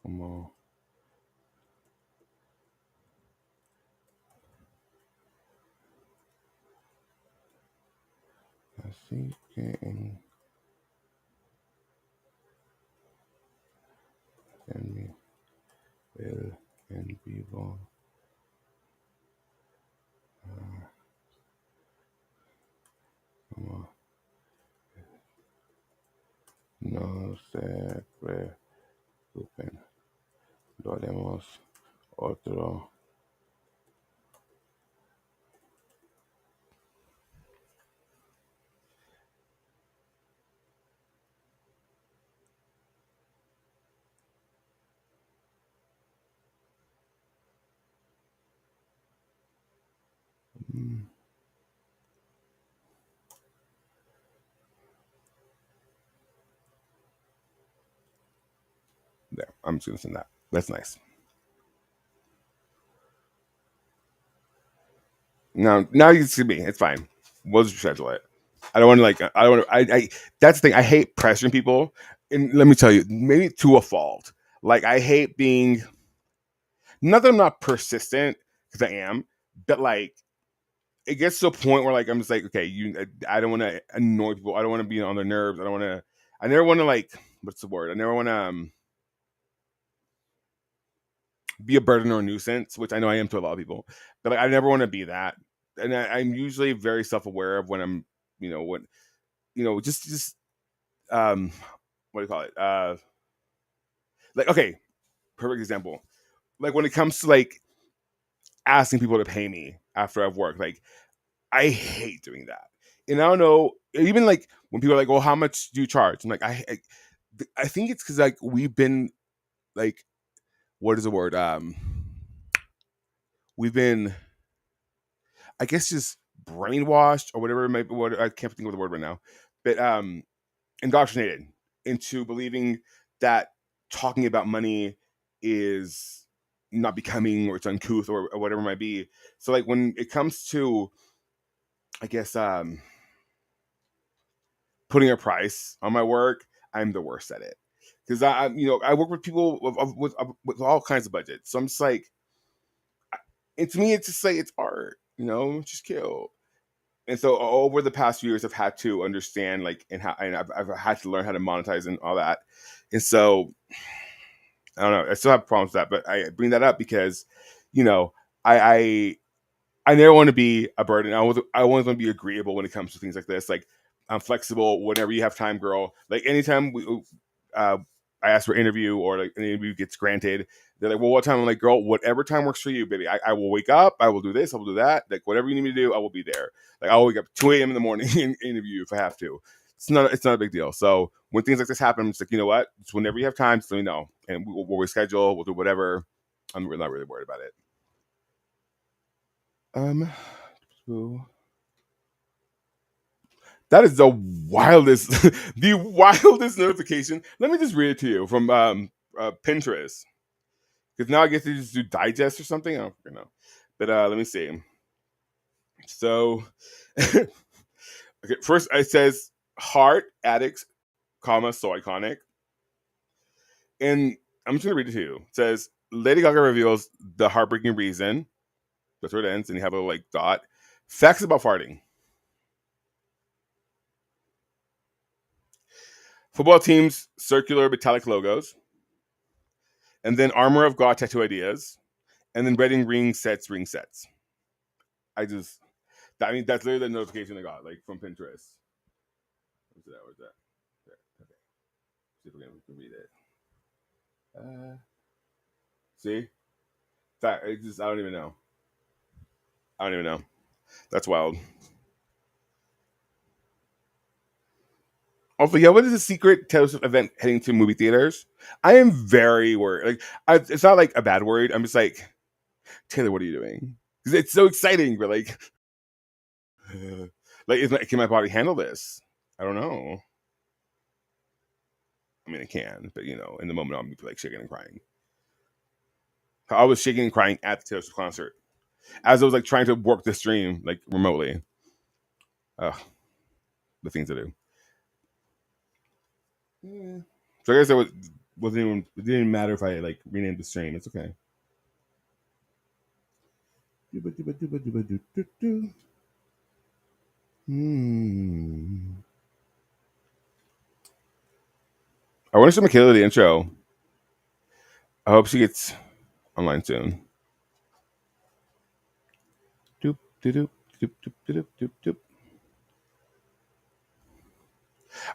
Como así que en el en vivo como no se preocupen, lo haremos otro. I'm just gonna send that. That's nice. Now you can see me. It's fine. We'll just reschedule it. I don't want to like. I don't want to. I. That's the thing. I hate pressuring people, and let me tell you, maybe to a fault. Like I hate being. Not that I'm not persistent, because I am, but like it gets to a point where like I'm just like, okay, I don't want to annoy people. I don't want to be on their nerves. I don't want to. I never want to like. What's the word? I never want to be a burden or a nuisance, which I know I am to a lot of people, but like, I never want to be that. And I'm usually very self aware of when I'm, when just what do you call it? Like okay, perfect example. Like when it comes to like asking people to pay me after I've worked, like I hate doing that. And I don't know, even like when people are like, "Well, how much do you charge?" I'm like, I think it's because like we've been like, what is the word? We've been, I guess, just brainwashed or whatever. Maybe what I can't think of the word right now, but indoctrinated into believing that talking about money is not becoming or it's uncouth or whatever it might be. So like when it comes to, I guess, putting a price on my work, I'm the worst at it because I work with people with all kinds of budgets. So I'm just like, and to me, it's just like it's art, just kill. And so over the past few years, I've had to understand like and I've had to learn how to monetize and all that. And so I don't know. I still have problems with that, but I bring that up because, you know, I I, I never want to be a burden. I always want to be agreeable when it comes to things like this. Like I'm flexible whenever you have time, girl. Like anytime uh, I ask for an interview or like an interview gets granted, they're like, "Well, what time?" I'm like, "Girl, whatever time works for you, baby. I will wake up. I will do this. I will do that. Like whatever you need me to do, I will be there. Like I'll wake up 2 a.m. in the morning and interview if I have to. It's not a big deal. So when things like this happen, I'm just like, you know what? Just whenever you have time, just let me know, and we'll reschedule. We'll do whatever. I'm not really worried about it. Um, so that is the wildest, the wildest notification. Let me just read it to you from Pinterest, because now I guess they just do digest or something. I don't freaking know, but let me see. So, okay, first it says heart addicts, comma so iconic, and I'm just gonna read it to you. It says Lady Gaga reveals the heartbreaking reason. That's where it ends, and you have a like dot. Facts about farting. Football teams circular metallic logos, and then armor of God tattoo ideas, and then wedding ring sets. I mean, that's literally the notification I got, like from Pinterest. What's that? There. Okay. See if we can read it. See? Fact, I don't even know. I don't even know. That's wild. Also, yeah, what is the secret Taylor Swift event heading to movie theaters? I am very worried. Like, it's not like a bad worried. I'm just like, Taylor, what are you doing? Because it's so exciting, but like, can my body handle this? I don't know. I mean, it can, but in the moment, I'll be like shaking and crying. I was shaking and crying at the Taylor Swift concert as I was like trying to work the stream like remotely. Ugh, the things to do. Yeah. So I guess it didn't even matter if I like renamed the stream. It's okay. Hmm. I want to show Michaela the intro. I hope she gets online soon. Doop, doop, doop, doop, doop, doop, doop.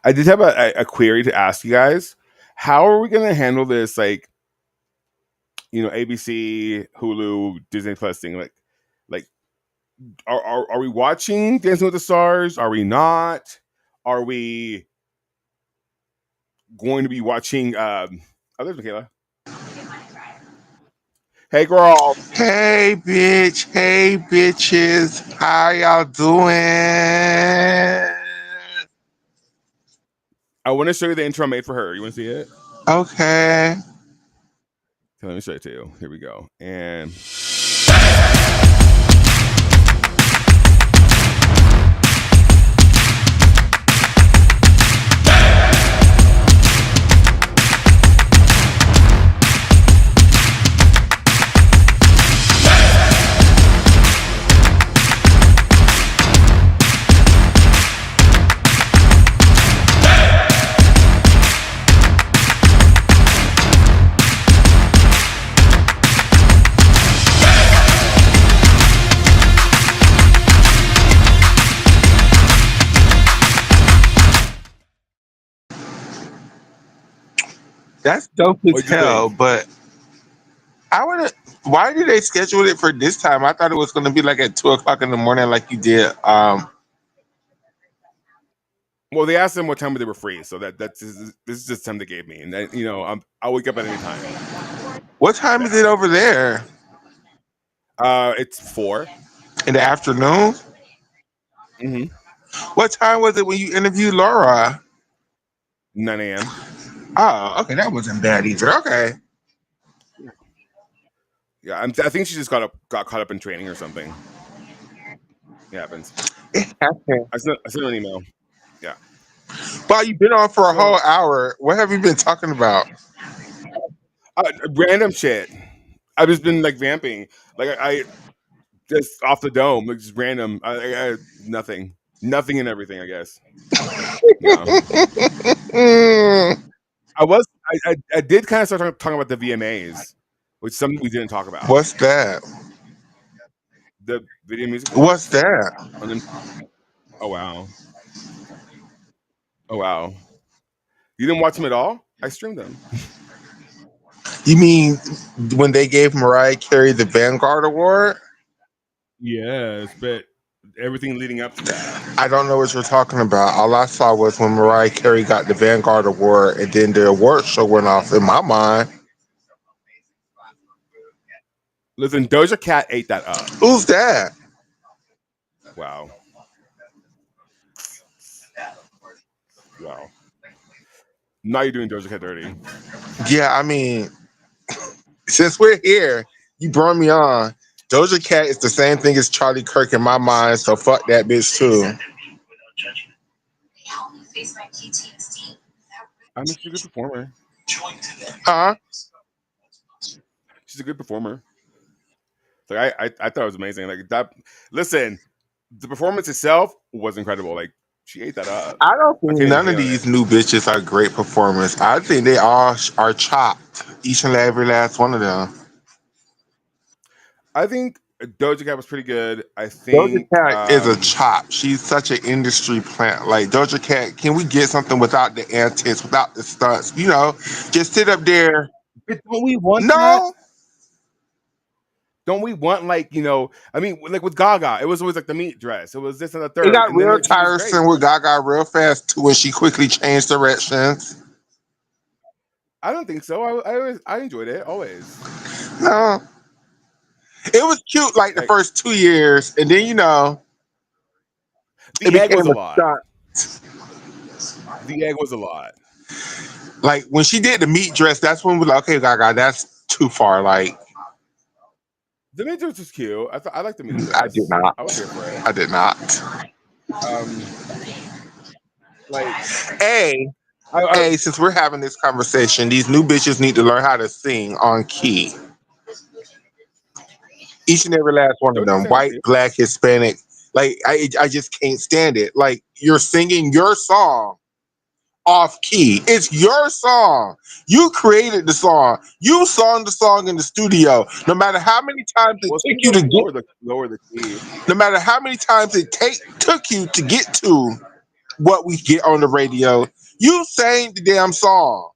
I did have a query to ask you guys. How are we going to handle this? Like, ABC, Hulu, Disney Plus thing. Like, are we watching Dancing with the Stars? Are we not? Are we going to be watching? Oh, there's Michaela. Hey, girl. Hey, bitch. Hey, bitches. How y'all doing? I want to show you the intro I made for her. You want to see it? Okay. Okay, let me show it to you. Here we go. And That's dope as what'd you hell. think? But I would. Why did they schedule it for this time? I thought it was going to be like at 2 o'clock in the morning, like you did. Well, they asked them what time they were free, so that's this is just time they gave me, and I'll wake up at any time. What time is it over there? It's 4. In the afternoon. Mm-hmm. What time was it when you interviewed Laura? 9 a.m. Oh, okay, that wasn't bad either. Okay. Yeah, I think she just got caught up in training or something. It happens. Okay. I sent her an email. Yeah. Well, you've been on for a So whole hour. What have you been talking about? random shit. I've just been like vamping, like I just off the dome, like just random. I nothing and everything. I guess. Yeah. Mm, I did kind of start talking about the VMAs, which is something we didn't talk about. what's that? The Video Music What's Awards. that? And then, oh wow, oh wow, you didn't watch them at all? I streamed them. You mean when they gave Mariah Carey the Vanguard Award? Yes, but everything leading up to that. I don't know what you're talking about. All I saw was when Mariah Carey got the Vanguard Award, and then the award show went off. In my mind, Listen, Doja Cat ate that up. who's that? Wow, wow. Now you're doing Doja Cat dirty. Yeah, I mean, since we're here, you brought me on. Doja Cat is the same thing as Charlie Kirk in my mind, so fuck that bitch too. I mean, she's a good performer. Huh? She's a good performer. Like I thought it was amazing. Like that. Listen, the performance itself was incredible. Like she ate that up. I don't I think can't even none of hate on it. these new bitches are great performers. I think they all are chopped, each and every last one of them. I think Doja Cat was pretty good. I Doja think Cat is a chop. She's such an industry plant. Like Doja Cat, can we get something without the antics, without the stunts? You know, just sit up there. but don't we want that? No, Don't we want like I mean, like with Gaga, it was always like the meat dress. It was this and the it third, got and then real like, she was great. tiresome with Gaga real fast too when she quickly changed directions. I don't think so. I enjoyed it always. No, it was cute like the Like first 2 years, and then it the egg was became a a lot. stunt. The egg was a lot. Like when she did the meat dress, that's when we were like, okay, Gaga, that's too far. Like The meat dress was cute. I liked the meat I did dress. not. I was here for it. I did not. Um, like A, I A, since we're having this conversation, these new bitches need to learn how to sing on key. Each and every last one of Doja them, sang white, okay. black, Hispanic. Like I just can't stand it. Like you're singing your song off key. It's your song. You created the song. You sung the song in the studio. No matter how many times it Well, took you to sometimes get, lower the key. no matter how many times it took you to get to what we get on the radio, you sang the damn song.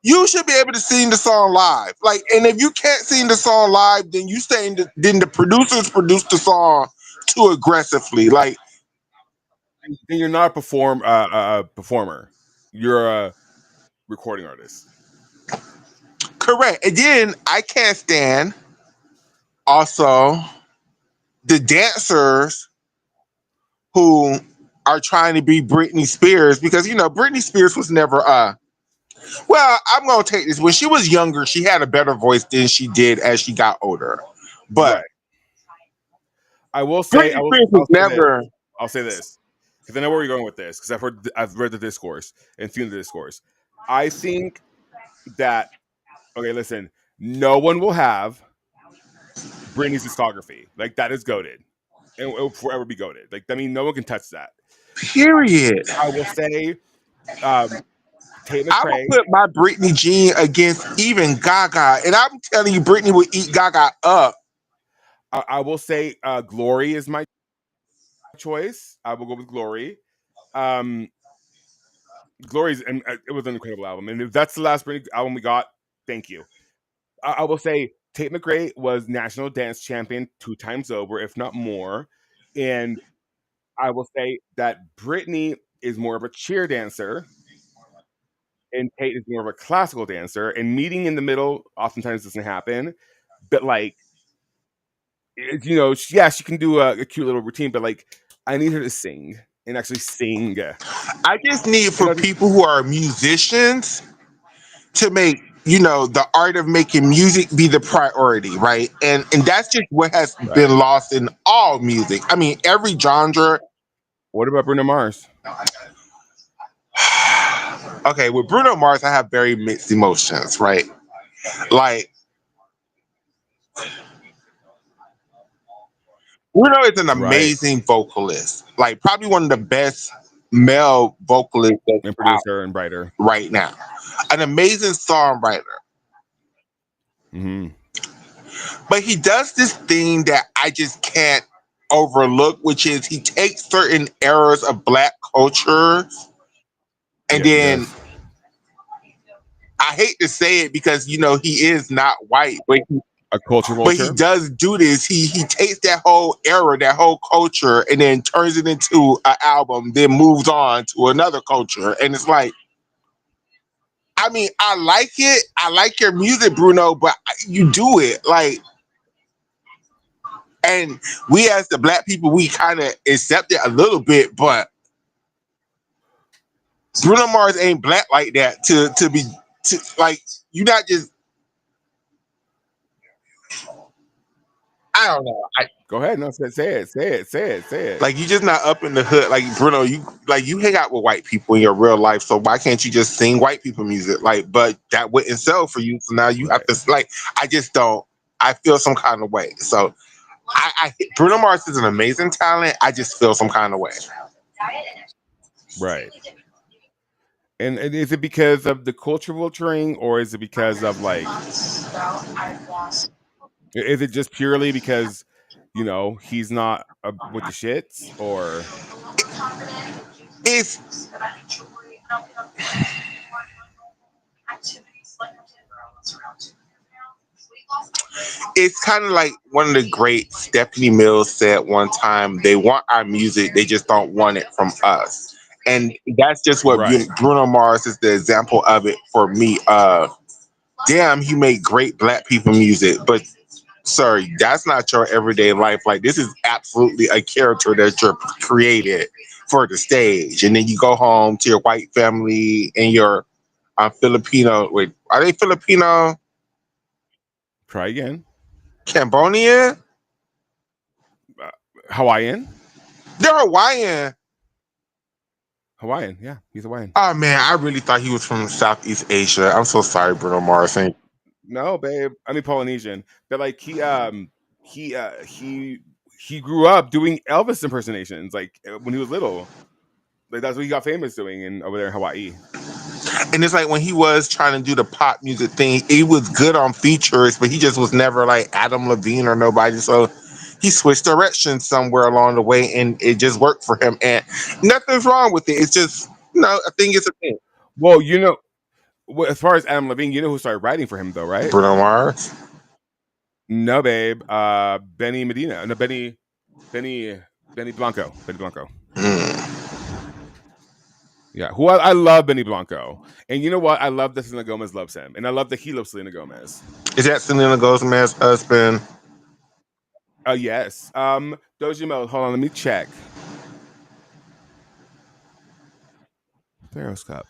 You should be able to sing the song live. Like, and if you can't sing the song live, then then the producers produced the song too aggressively. Like, Then you're not a performer. You're a recording artist. correct. And then I can't stand also the dancers who are trying to be Britney Spears because Britney Spears was never Well, I'm gonna take this. When she was younger, she had a better voice than she did as she got older. But Right. I will say, Britney Spears was I'll say this. never. I'll say this because I know where you're going with this because I've read the discourse and seen the discourse. I think that okay, listen, no one will have Britney's discography. Like that is goaded, and it will forever be goaded. Like I mean, no one can touch that. Period. I will say, um, Tate I would McRae. put my Britney Jean against even Gaga, and I'm telling you, Britney would eat Gaga up. I will say, Glory is my choice. I will go with Glory. Um, Glory's and it was an incredible album, and if that's the last Britney album we got, thank you. I will say Tate McRae was national dance champion 2 times over, if not more, and I will say that Britney is more of a cheer dancer, and Tate is more of a classical dancer, and meeting in the middle oftentimes doesn't happen. But like, yeah, she can do a cute little routine, but like, I need her to sing and actually sing. I just need And for I'll just people who are musicians to make the art of making music be the priority, right? And that's just what has right. been lost in all music. I mean, every genre. What about Bruno Mars? Okay, with Bruno Mars, I have very mixed emotions, right? Like, Bruno is an Right, amazing vocalist, like probably one of the best male vocalists that's and out producer and writer. right now. An amazing songwriter. Hmm. But he does this thing that I just can't overlook, which is he takes certain eras of black culture and Yes, he then does. I hate to say it because he is not white, A culture but he vulture. does do this. He takes that whole era, that whole culture, and then turns it into an album, then moves on to another culture. And it's like, I mean, I like it. I like your music, Bruno, but you do it like, and we as the black people, we kind of accept it a little bit, but Bruno Mars ain't black like that to be like you not just I don't know. Go ahead. No, say it. Say it. Say it. Say it. Like you just not up in the hood. Like Bruno, you hang out with white people in your real life. So why can't you just sing white people music? Like, but that wouldn't sell for you. So now you have Right. to like. I just don't. I feel some kind of way. So I Bruno Mars is an amazing talent. I just feel some kind of way. Right. And is it because of the culture vulturing, or is it because of like, is it just purely because, he's not with the shits, or It's it's kind of like one of the great Stephanie Mills said one time. They want our music, they just don't want it from us. And that's just what right? Bruno Mars is the example of it for me. Damn, he made great black people music, but sorry, that's not your everyday life. Like this is absolutely a character that you're created for the stage, and then you go home to your white family and your Filipino. Wait, are they Filipino? Try again. Cambodian? Uh, Hawaiian. They're Hawaiian. Hawaiian. Yeah, he's Hawaiian. Oh man, I really thought he was from Southeast Asia. I'm so sorry, Bruno Mars. No, babe. I mean Polynesian. But like he he grew up doing Elvis impersonations like when he was little. Like that's what he got famous doing in over there in Hawaii. And it's like when he was trying to do the pop music thing, he was good on features, but he just was never like Adam Levine or nobody. So he switched directions somewhere along the way, and it just worked for him. And nothing's wrong with it. It's just I think it's a thing. Well, as far as Adam Levine, you know who started writing for him though, right? Bruno Mars. No, babe. Benny Medina. No, Benny Benny Blanco. Benny Blanco. Mm. Yeah, who I love Benny Blanco. And you know what? I love that Selena Gomez loves him. And I love that he loves Selena Gomez. Is that Selena Gomez's husband? Yes. Doja Mel, hold on, let me check. Theros Cup.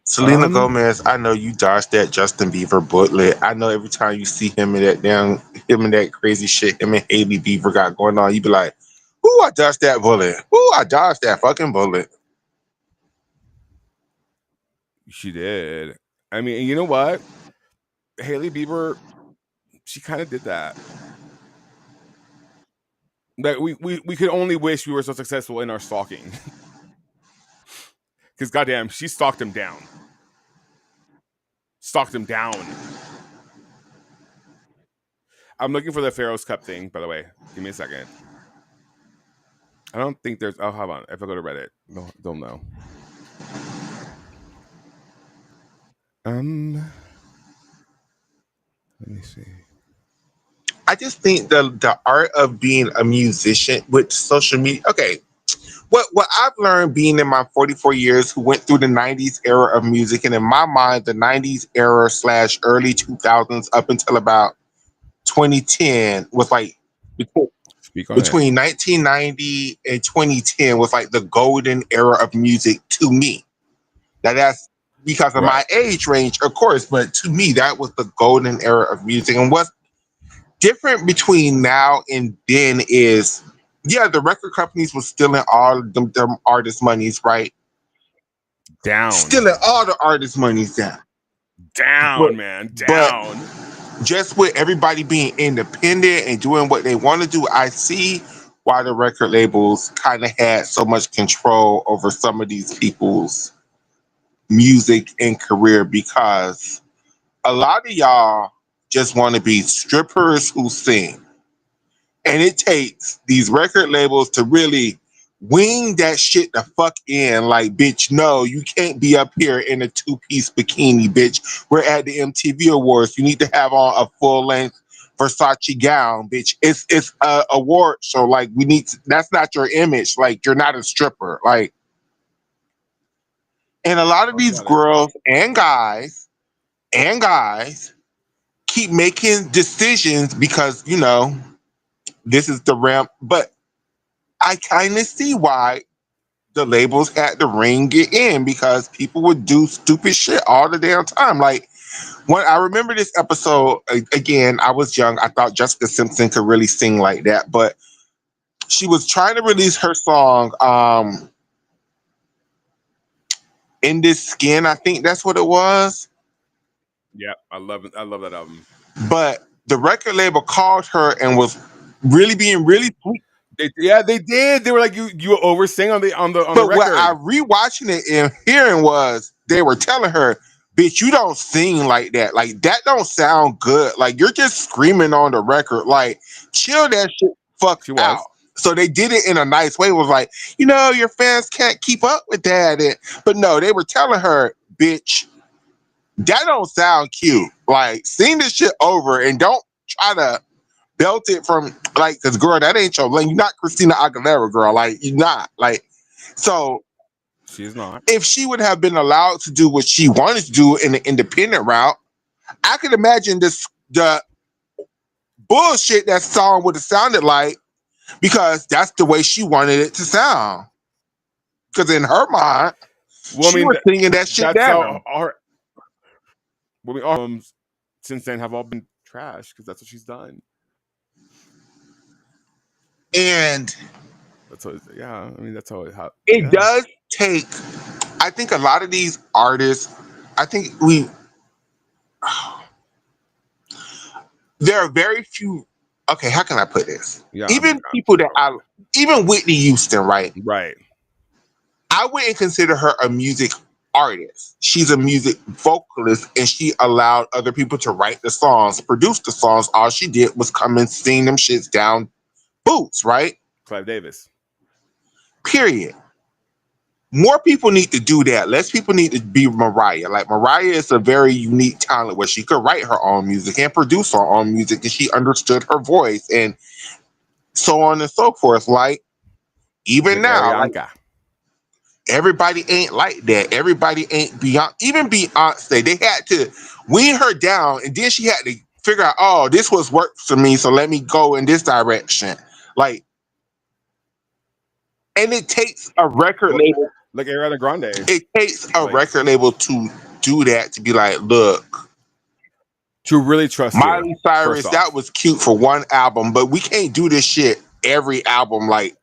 Selena Gomez, I know you dodged that Justin Bieber bullet. I know every time you see him in that crazy shit him and Haley Bieber got going on, you be like, "Ooh, I dodged that bullet. Ooh, I dodged that fucking bullet." She did. I mean, and you know what? Haley Bieber, she kind of did that. That we could only wish we were so successful in our stalking. Because goddamn, she stalked him down. Stalked him down. I'm looking for the Pharaoh's Cup thing, by the way. Give me a second. I don't think there's. Oh, hold on. If I go to Reddit, no, don't know. Let me see. I just think the art of being a musician with social media. Okay, what I've learned being in my 44 years who went through the 90s era of music, and in my mind, the 90s era / early 2000s up until about 2010 was like Speak on it. between 1990 and 2010 was like the golden era of music to me. Now that's because of my Right. age range, of course, but to me that was the golden era of music. And what's different between now and then is, yeah, the record companies were stealing all them artist monies, right? Down. Stealing all the artist monies down. Down, man. But Down. just with everybody being independent and doing what they want to do, I see why the record labels kind of had so much control over some of these people's music and career, because a lot of y'all just want to be strippers who sing. And it takes these record labels to really wing that shit the fuck in. Like, bitch, no, you can't be up here in a 2-piece bikini, bitch. We're at the MTV Awards. You need to have on a full length Versace gown, bitch. It's a award show. Like, we need to, that's not your image. Like, you're not a stripper. Like, and a lot of these girls and guys keep making decisions because, this is the ramp. But I kind of see why the labels had to ring it in, because people would do stupid shit all the damn time. Like, when I remember this episode, again, I was young. I thought Jessica Simpson could really sing like that, but she was trying to release her song, In This Skin, I think that's what it was. Yeah, I love it. I love that album. But the record label called her and was really being really sweet. They did. They were like, you oversing on the But record. what I rewatching it and hearing was they were telling her, bitch, you don't sing like that. Like, that don't sound good. Like, you're just screaming on the record. Like, chill that shit fuck out. So they did it in a nice way. It was like, your fans can't keep up with that. But no, they were telling her, bitch, that don't sound cute. Like, sing this shit over and don't try to belt it from, like, because girl, that ain't your lane. You're not Christina Aguilera, girl. Like, you're not. Like, so she's not. If she would have been allowed to do what she wanted to do in the independent route, I could imagine the bullshit that song would have sounded like, because that's the way she wanted it to sound. Because in her mind, she was singing that shit down. Our albums since then have all been trash because that's what she's done. And that's what, yeah, I mean, that's how it does take. I think a lot of these artists, I think there are very few. Okay, how can I put this? Yeah, even people that even Whitney Houston, right? Right. I wouldn't consider her a music artist. She's a music vocalist, and she allowed other people to write the songs, produce the songs. All she did was come and sing them shits down boots, right? Clive Davis. Period. More people need to do that. Less people need to be Mariah. Like, Mariah is a very unique talent where she could write her own music and produce her own music, and she understood her voice and so on and so forth. Like, even now, like, everybody ain't like that. Everybody ain't Beyonce. Even Beyonce, they had to wean her down, and then she had to figure out, oh, this was work for me, so let me go in this direction. Like, and it takes a record label. like Ariana Grande. It takes a Like, record label to do that, to be like, look, to really trust you, Miley first Cyrus, off. that was cute for one album, but we can't do this shit every album. Like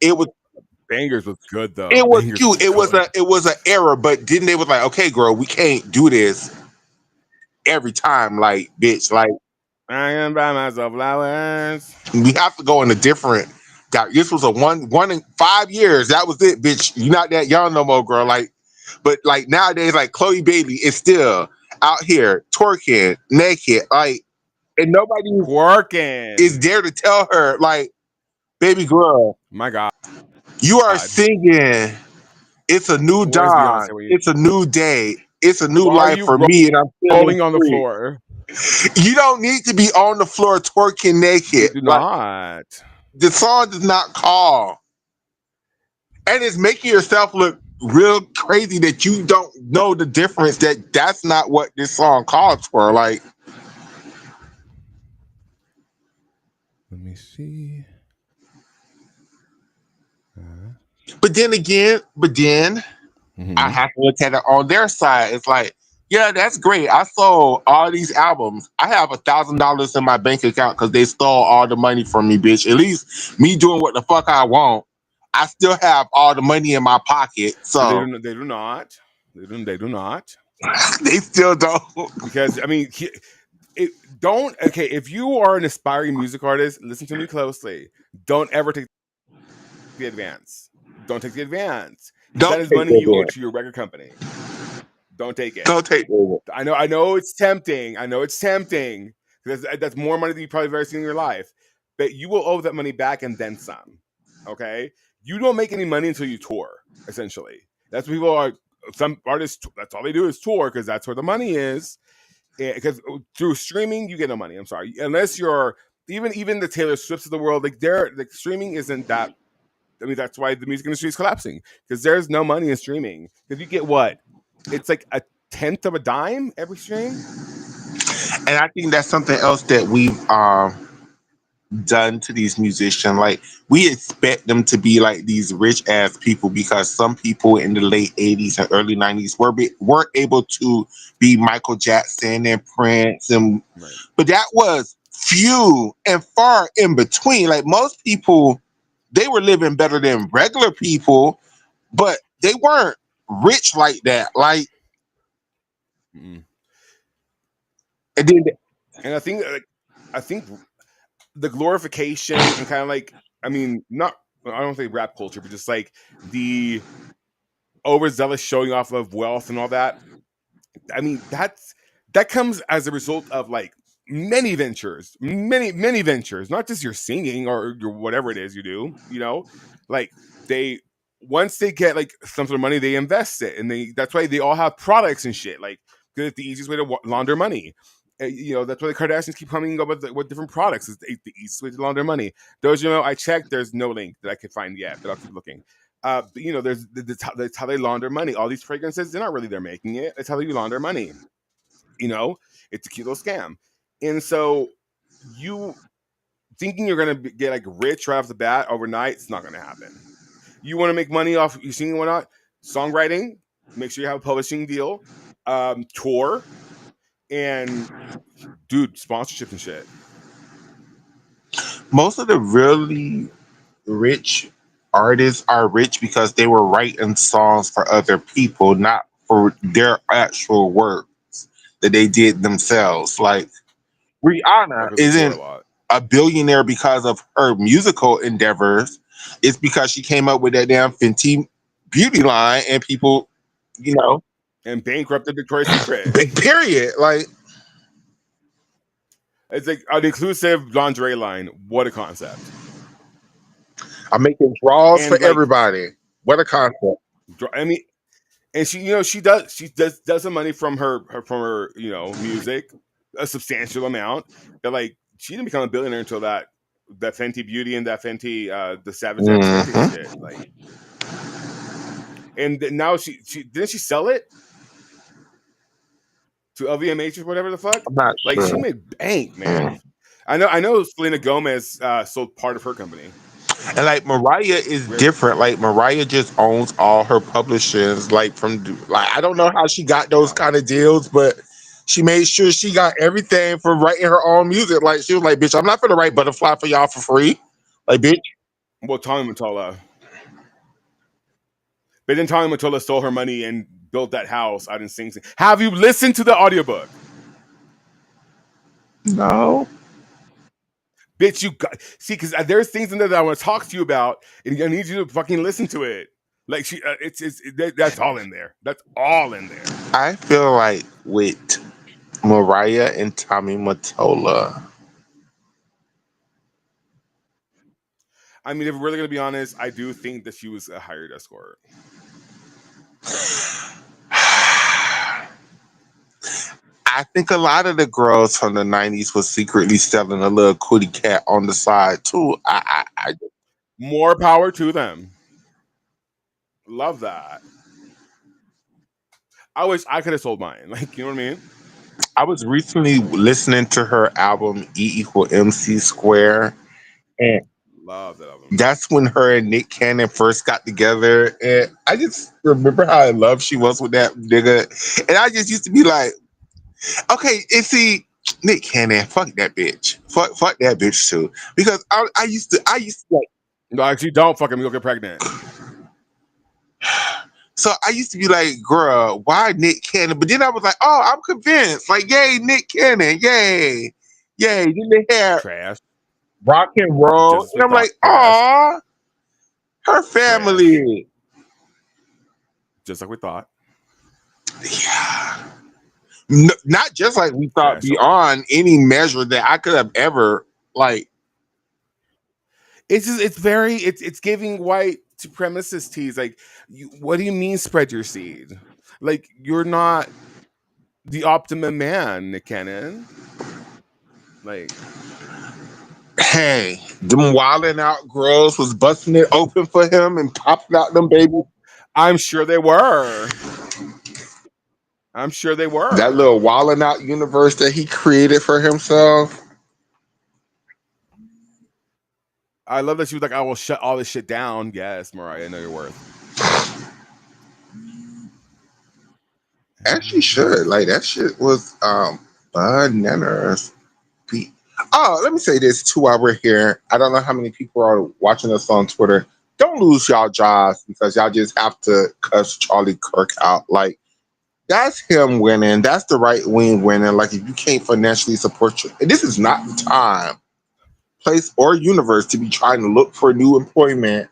Bangers was good though. it was Bangers was cute. good. It was an error, but then they was like, okay, girl, we can't do this every time. Like, bitch, like I am by myself flowers. we have to go in a different. This was a one in 5 years. That was it, bitch. You're not that young no more, girl. Like, but like nowadays, like Chloe Bailey is still out here twerking naked, like, and nobody is Working. there to tell her, like, baby girl, My God. you are singing. It's a new Where's dawn. Beyonce when you It's a new day. It's a new why are life you for me, and I'm feeling rolling on the free. floor? You don't need to be on the floor twerking You naked. do Like, not. the song does not call. And it's making yourself look real crazy that you don't know the difference, that that's not what this song calls for. Like, Let me see. but then I have to look at it on their side. It's like, yeah, that's great. I sold all these albums. I have $1,000 in my bank account because they stole all the money from me, bitch. At least me doing what the fuck I want, I still have all the money in my pocket. But So they do not. They do not. they still don't. Because I mean, don't okay. If you are an aspiring music artist, listen to me closely. Don't ever take the advance. Don't take the advance because Don't that is take money you owe it. to your record company. Don't take it. Don't take it. I know it's tempting. I know it's tempting because that's more money than you probably ever seen in your life. But you will owe that money back and then some. Okay, you don't make any money until you tour. Essentially, that's what people are. Some artists, that's all they do is tour because that's where the money is. Because through streaming, you get no money. I'm sorry, unless you're even the Taylor Swifts of the world. Like streaming isn't that. I mean, that's why the music industry is collapsing because there's no money in streaming. Because you get what? It's like a tenth of a dime every stream. And I think that's something else that we've done to these musicians. Like, we expect them to be like these rich ass people because some people in the late 80s and early 90s were able to be Michael Jackson and Prince, and Right. but that was few and far in between. Like, most people, they were living better than regular people, but they weren't rich like that. Like, Mm. and then And I think the glorification and kind of like, I mean, not I don't say rap culture, but just like the overzealous showing off of wealth and all that. I mean, that comes as a result of like many ventures, many ventures, not just your singing or your whatever it is you do. Like they once they get like some sort of money, they invest it, and that's why they all have products and shit. Like, because it's the easiest way to launder money. That's why the Kardashians keep coming up with different products. It's the easiest way to launder money. I checked. There's no link that I could find yet, but I'll keep looking. But, there's that's how they launder money. All these fragrances, they're not really they're making it. It's how you launder money. It's a cute little scam. And so you thinking you're gonna get like rich right off the bat overnight, it's not gonna happen. You want to make money off your singing, whatnot, songwriting. Make sure you have a publishing deal, tour, and dude, sponsorship and shit. most of the really rich artists are rich because they were writing songs for other people, not for their actual works that they did themselves. Like, Or Rihanna because they tour a isn't lot. a billionaire because of her musical endeavors. It's because she came up with that damn Fenty beauty line, and people, you know, And bankrupted Victoria's Secret. period. Like, It's like an exclusive lingerie line. What a concept. I'm making draws for And like, everybody. What a concept. I mean, and she does some money from her music, a substantial amount. But like, she didn't become a billionaire until that Fenty Beauty and that Fenty the Savage X Vintage Mhm. shit. Like, and now she didn't she sell it to LVMH or whatever the fuck. I'm not Like, she sure. made bank, man. I know Selena Gomez sold part of her company. And like Mariah is different. Like Mariah just owns all her publishings. Like I don't know how she got those kind of deals, but she made sure she got everything from writing her own music. Like she was like, "Bitch, I'm not gonna write Butterfly for y'all for free." Like, bitch. Well, Tommy Mottola. But then Tommy Mottola stole her money and built that house out in Sing Sing. Have you listened to the audiobook? No. Bitch, you got see because there's things in there that I want to talk to you about, and I need you to fucking listen to it. Like that's all in there. That's all in there. I feel like with Mariah and Tommy Mottola. I mean, if we're really gonna be honest, I do think that she was a hired escort. I think a lot of the girls from the 90s was secretly selling a little kitty cat on the side too. More power to them. Love that. I wish I could have sold mine. Like, you know what I mean? I was recently listening to her album E=MC², and Love that album. that's when her and Nick Cannon first got together. And I just remember how in love she was with that nigga. And I just used to be like, okay, and see, Nick Cannon, fuck that bitch. Fuck that bitch too. Because I used to like, No, actually, don't fucking go get pregnant. so I used to be like, girl, why Nick Cannon? But then I was like, oh, I'm convinced. Like, yay, Nick Cannon, yay. Yay. Then they had Trash. rock and roll. Just as And we I'm thought. like, Trash. aw, her Trash. family. Just like we thought. Yeah. Not just like we thought, Trash. beyond any measure that I could have ever, like. It's just it's giving white supremacist teas. Like, what do you mean spread your seed? Like, you're not the optimum man, Nick Cannon. Like, Hey, them wilding out girls was busting it open for him and popping out them babies. I'm sure they were. I'm sure they That were. little wilding out universe that he created for himself. I love that she was like, I will shut all this shit down. Yes, Mariah, I know your worth. As she should. Like, that shit was bananas. Oh, let me say this too while we're here. I don't know how many people are watching us on Twitter. Don't lose y'all jobs because y'all just have to cuss Charlie Kirk out. Like, that's him winning. That's the right wing winning. Like, if you can't financially support and this is not the time, place, or universe to be trying to look for new employment.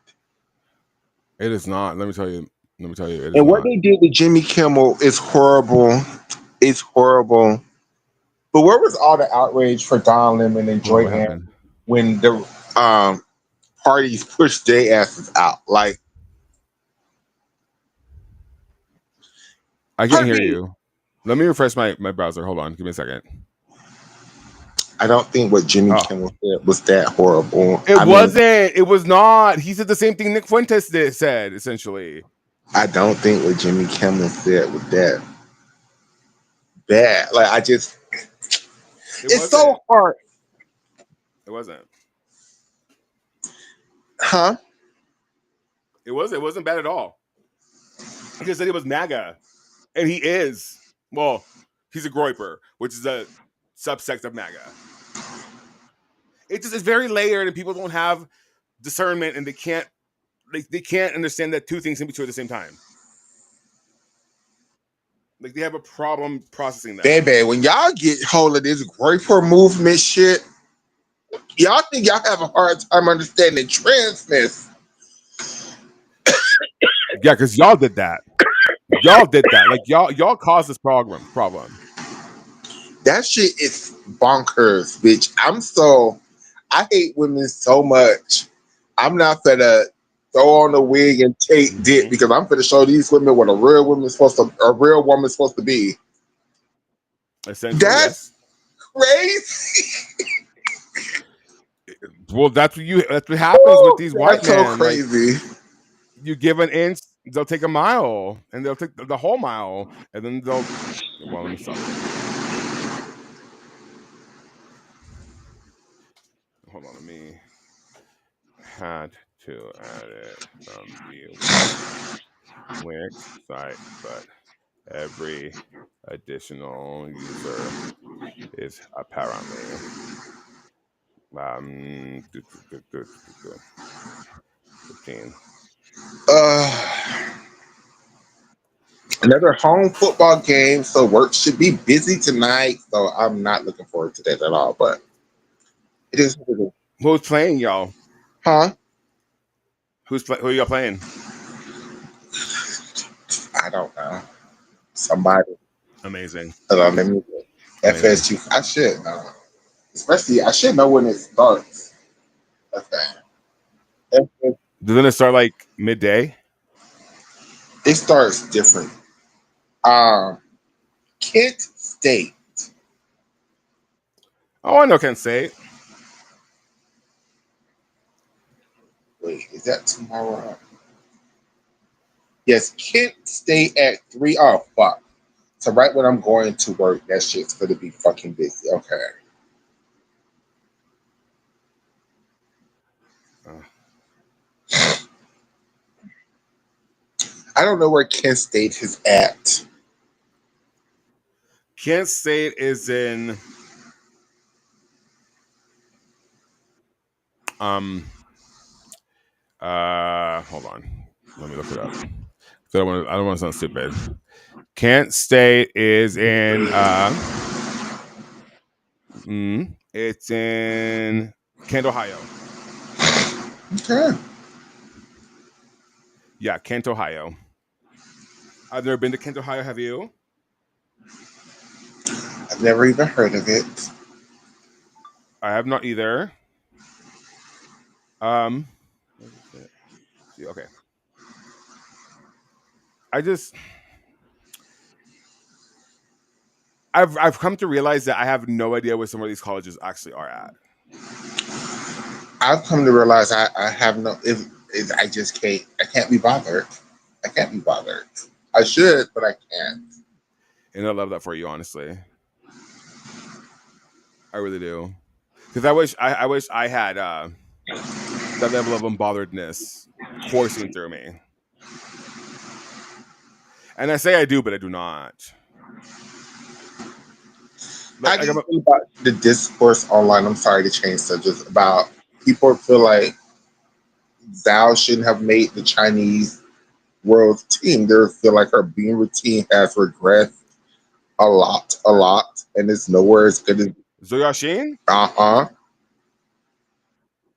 It is not. Let me tell you. It is And what not. they did to Jimmy Kimmel is horrible. It's horrible. But where was all the outrage for Don Lemon and Joy What Ann happened? when the parties pushed their asses out? Like, I can't hear honey, you. Let me refresh my browser. Hold on. Give me a second. I don't think what Jimmy Kimmel said was that horrible. It wasn't. It was not. He said the same thing Nick Fuentes said, essentially. I don't think what Jimmy Kimmel said was that bad. Like, it's so hard. It wasn't. Huh? It wasn't bad at all. He just said he was MAGA. And he is. Well, he's a Groiper, which is a subsect of MAGA. It's very layered, and people don't have discernment, and they can't understand that two things can be true at the same time. Like, they have a problem processing that. Baby, when y'all get hold of this Groiper movement shit, y'all think y'all have a hard time understanding transness. Yeah, because y'all did that. Y'all did that. Like, y'all caused this problem. That shit is bonkers, bitch. I hate women so much. I'm not finna throw on a wig and take dick because I'm finna show these women what a real woman's supposed to be. Essentially, That's yes. crazy. Well, that's what happens with these white men. So crazy. Like, you give an inch, they'll take a mile, and they'll take the whole mile, and then they'll. Well, let me stop sharing. Hold on, let me. had to add it from the Wix site, but every additional user is apparently 15. Another home football game, so work should be busy tonight. So I'm not looking forward to that at all. But it is what it is. Who's playing, y'all? Huh? Who y'all playing? I don't know. Somebody. Amazing. Let me Amazing. FSU. I should know. Especially, I should know when it starts. Okay. Doesn't it start like midday? It starts different. Kent State. Oh, I know Kent State. Wait, is that tomorrow? Yes, Kent State at 3. Oh, fuck. So right when I'm going to work, that shit's going to be fucking busy. Okay. I don't know where Kent State is at. Kent State is in hold on. Let me look it up. I don't want to sound stupid. Kent State is in it's in Kent, Ohio. Okay. Yeah, Kent, Ohio. I've never been to Kent, Ohio. Have you? I've never even heard of it. I have not either. What is it? See, okay. I've come to realize that I have no idea where some of these colleges actually are at. I've come to realize I have no. If I just can't. I can't be bothered. I can't be bothered. I should, but I can't. And I love that for you, honestly. I really do. Because I wish I had that level of unbotheredness coursing through me. And I say I do, but I do not. How do you feel about the discourse online? I'm sorry to change subjects. About people feel like Zhao shouldn't have made the Chinese world team. They feel like her being routine has regressed a lot, and it's nowhere as good as Zoya Shin? Uh-huh.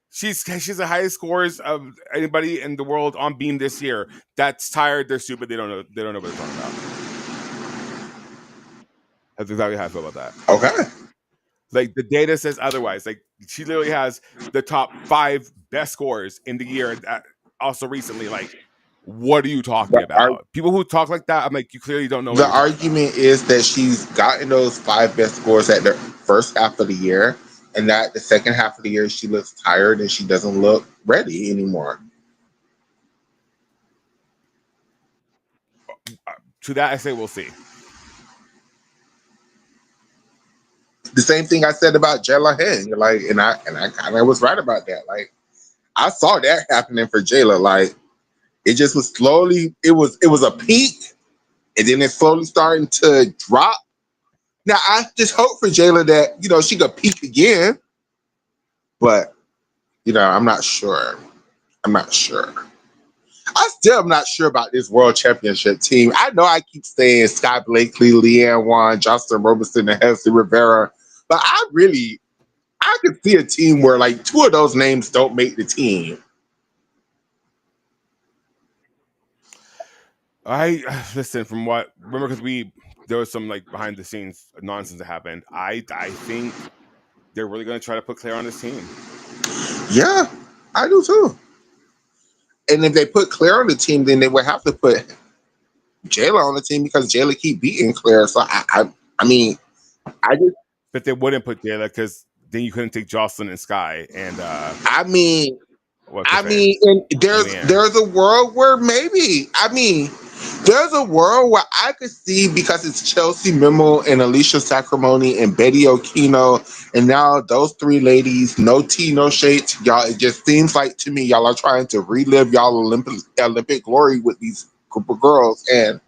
She's the highest scores of anybody in the world on Beam this year. That's tired. They're stupid. They don't know what they're talking about. That's exactly how I feel about that. Okay. Like the data says otherwise. Like she literally has the top 5 best scores in the year. Also recently, like, what are you talking about? People who talk like that, I'm like, you clearly don't know. The argument is that she's gotten those 5 best scores at the first half of the year, and that the second half of the year she looks tired and she doesn't look ready anymore. To that, I say we'll see. The same thing I said about Jayla Heng, like, and I kind of was right about that. Like, I saw that happening for Jayla. Like, it just was slowly. It was a peak, and then it's slowly starting to drop. Now, I just hope for Jayla that she could peak again, but I'm not sure. I still am not sure about this world championship team. I know I keep saying Scott Blakely, Leanne Wan, Justin Robertson, and Hessie Rivera, but I could see a team where like 2 of those names don't make the team. I listen from what remember because there was some like behind the scenes nonsense that happened. I think they're really going to try to put Claire on this team. Yeah, I do too. And if they put Claire on the team, then they would have to put Jayla on the team because Jayla keep beating Claire. So I mean, I just. But they wouldn't put Jayla because then you couldn't take Jocelyn and Sky and. I mean, and there's a world where maybe. I mean, There's a world where I could see, because it's Chelsea Mimmel and Alicia Sacramone and Betty Okino, and now those three ladies, no tea, no shade to y'all. It just seems like to me y'all are trying to relive y'all Olympic glory with these group of girls, and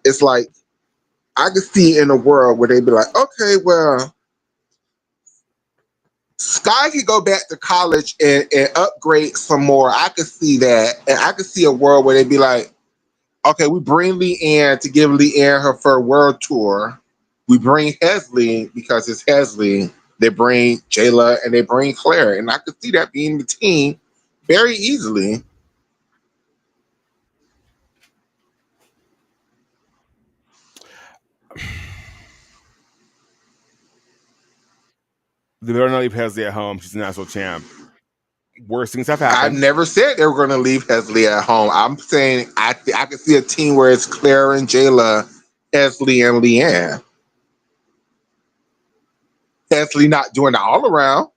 it's like I could see in a world where they'd be like, okay, well, Sky could go back to college and upgrade some more. I could see that, and I could see a world where they'd be like, okay, we bring Leanne to give Leanne her first world tour. We bring Hesley because it's Hesley. They bring Jayla and they bring Claire. And I could see that being the team very easily. They better not leave Hesley at home. She's a national champ. Worse things have I happened. never said they were going to leave Hesley at home. I'm saying I could see a team where it's Claire and Jayla, Hesley and Leanne. Hesley not doing the all around.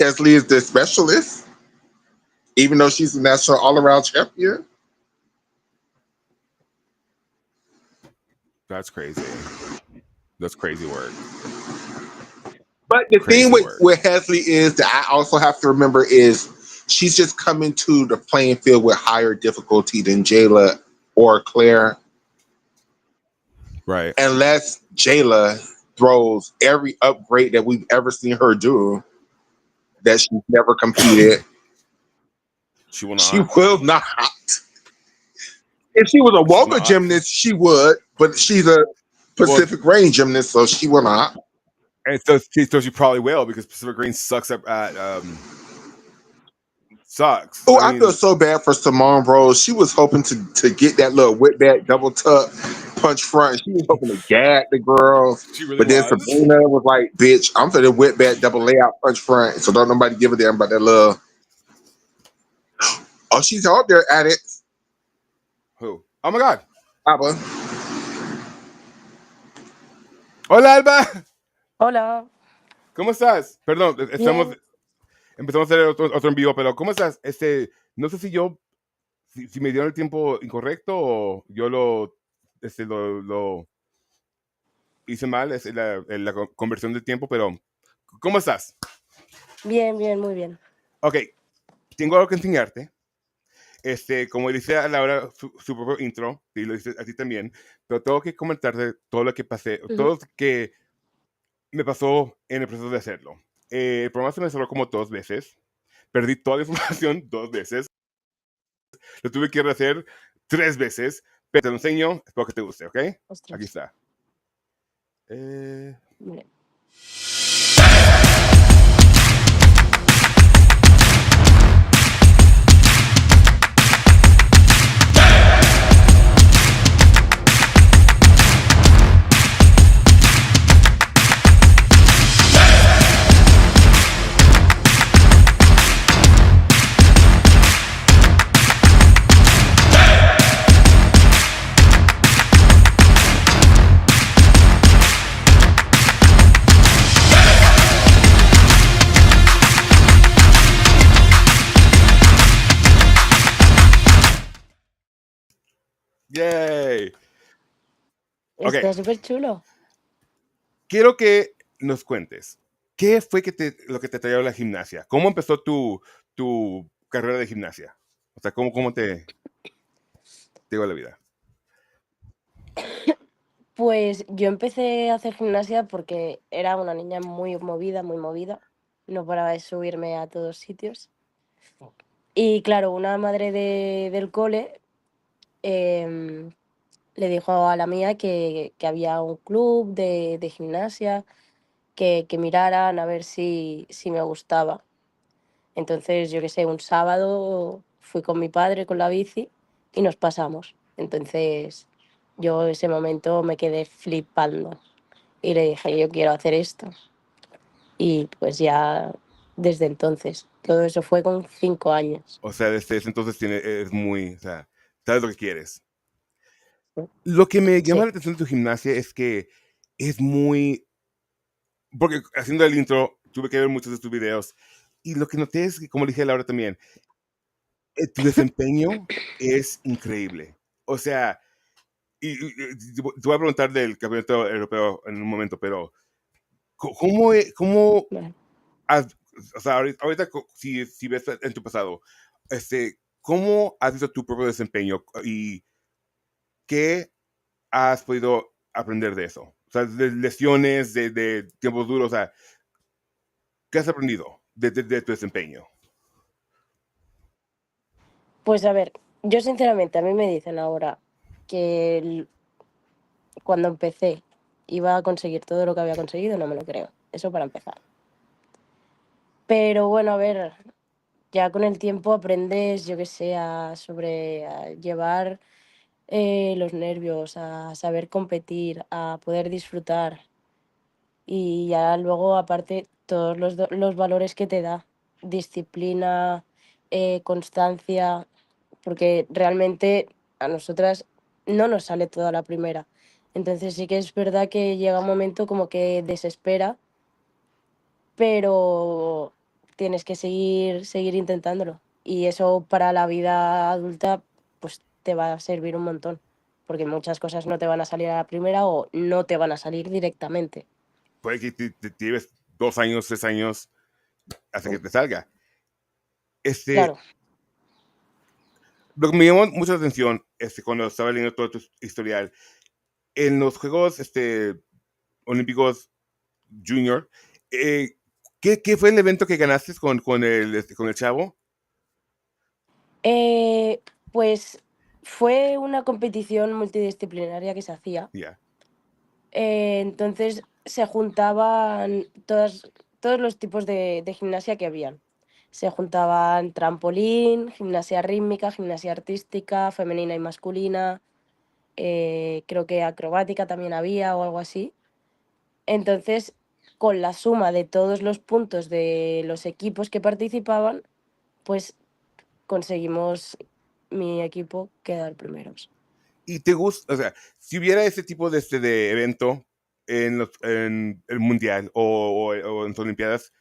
Hesley is the specialist, even though she's the national all around champion. That's crazy. That's crazy work. But the thing Crazy work. with Hesley is that I also have to remember is she's just coming to the playing field with higher difficulty than Jayla or Claire. Right. Unless Jayla throws every upgrade that we've ever seen her do that she's never competed. She will She not. will not. If she was a She's Woga not. gymnast, she would, but she's a Well, Pacific Range gymnast, so she will not. and so she probably will, because Pacific Green sucks at sucks. Oh, I I feel mean, so bad for Simone Rose. She was hoping to get that little whip back double tuck punch front. She was hoping to gag the girls. she really But then was. Sabrina was like, bitch, I'm for the whip back double layout punch front. So don't nobody give a damn about that little. Oh, she's out there at it. Who? Oh my God. Abba. Hola, Alba. Hola, ¿Cómo estás? Perdón, bien, empezamos a hacer otro en vivo, pero ¿cómo estás? No sé si me dieron el tiempo incorrecto o yo lo hice mal, es la conversión del tiempo, pero ¿cómo estás? bien, muy bien. Ok, tengo algo que enseñarte. Como dice a Laura su propio intro, y lo dice a ti también, pero tengo que comentarte todo lo que pasé, todo Ujú. lo que me pasó en el proceso de hacerlo. El programa se me cerró como 2 veces, perdí toda la información 2 veces, lo tuve que rehacer 3 veces, pero te lo enseño, espero que te guste, ¿ok? Aquí Ostras, está. Eh, vale. ¡Yay! Ok, Está súper chulo. quiero que nos cuentes, ¿qué fue lo que te trajo a la gimnasia? ¿Cómo empezó tu carrera de gimnasia? O sea, ¿cómo te llegó a la vida? Pues yo empecé a hacer gimnasia porque era una niña muy movida, muy movida. No paraba de subirme a todos sitios. Y claro, una madre del cole le dijo a la mía que había un club de gimnasia, que miraran a ver si me gustaba. Entonces, yo qué sé, un sábado fui con mi padre con la bici y nos pasamos. Entonces, yo ese momento me quedé flipando y le dije, yo quiero hacer esto. Y pues ya desde entonces, todo eso fue con 5 años. O sea, desde ese entonces es muy, o sea, sabes lo que quieres. Lo que me llama Sí. la atención de tu gimnasia es que es muy, porque haciendo el intro tuve que ver muchos de tus videos y lo que noté es que, como dije a Laura también, tu desempeño es increíble. O sea, te voy a preguntar del campeonato europeo en un momento, pero ¿cómo Vale. o sea, ahorita si ves en tu pasado, ¿cómo has visto tu propio desempeño y qué has podido aprender de eso? O sea, de lesiones, de tiempos duros, o sea, ¿qué has aprendido de tu desempeño? Pues a ver, yo sinceramente, a mí me dicen ahora que cuando empecé iba a conseguir todo lo que había conseguido, no me lo creo. Eso para empezar. Pero bueno, a ver, ya con el tiempo aprendes, yo que sé, a llevar los nervios, a saber competir, a poder disfrutar y ya luego aparte todos los valores que te da, disciplina, constancia, porque realmente a nosotras no nos sale toda la primera. Entonces sí que es verdad que llega un momento como que desespera, pero tienes que seguir intentándolo. Y eso para la vida adulta, pues te va a servir un montón, porque muchas cosas no te van a salir a la primera o no te van a salir directamente. Puede que te lleves 2 años, 3 años hasta que te salga. Este, Claro. lo que me llamó mucho la atención cuando estaba leyendo todo tu historial, en los Juegos Olímpicos Junior, eh, ¿qué fue el evento que ganaste con el chavo? Eh, pues fue una competición multidisciplinaria que se hacía. Ya. Entonces se juntaban todos los tipos de gimnasia que habían. Se juntaban trampolín, gimnasia rítmica, gimnasia artística, femenina y masculina, creo que acrobática también había o algo así. Entonces, con la suma de todos los puntos de los equipos que participaban, pues conseguimos mi equipo quedar primeros. ¿Y te gusta, o sea, si hubiera ese tipo de evento en el mundial o en las Olimpiadas,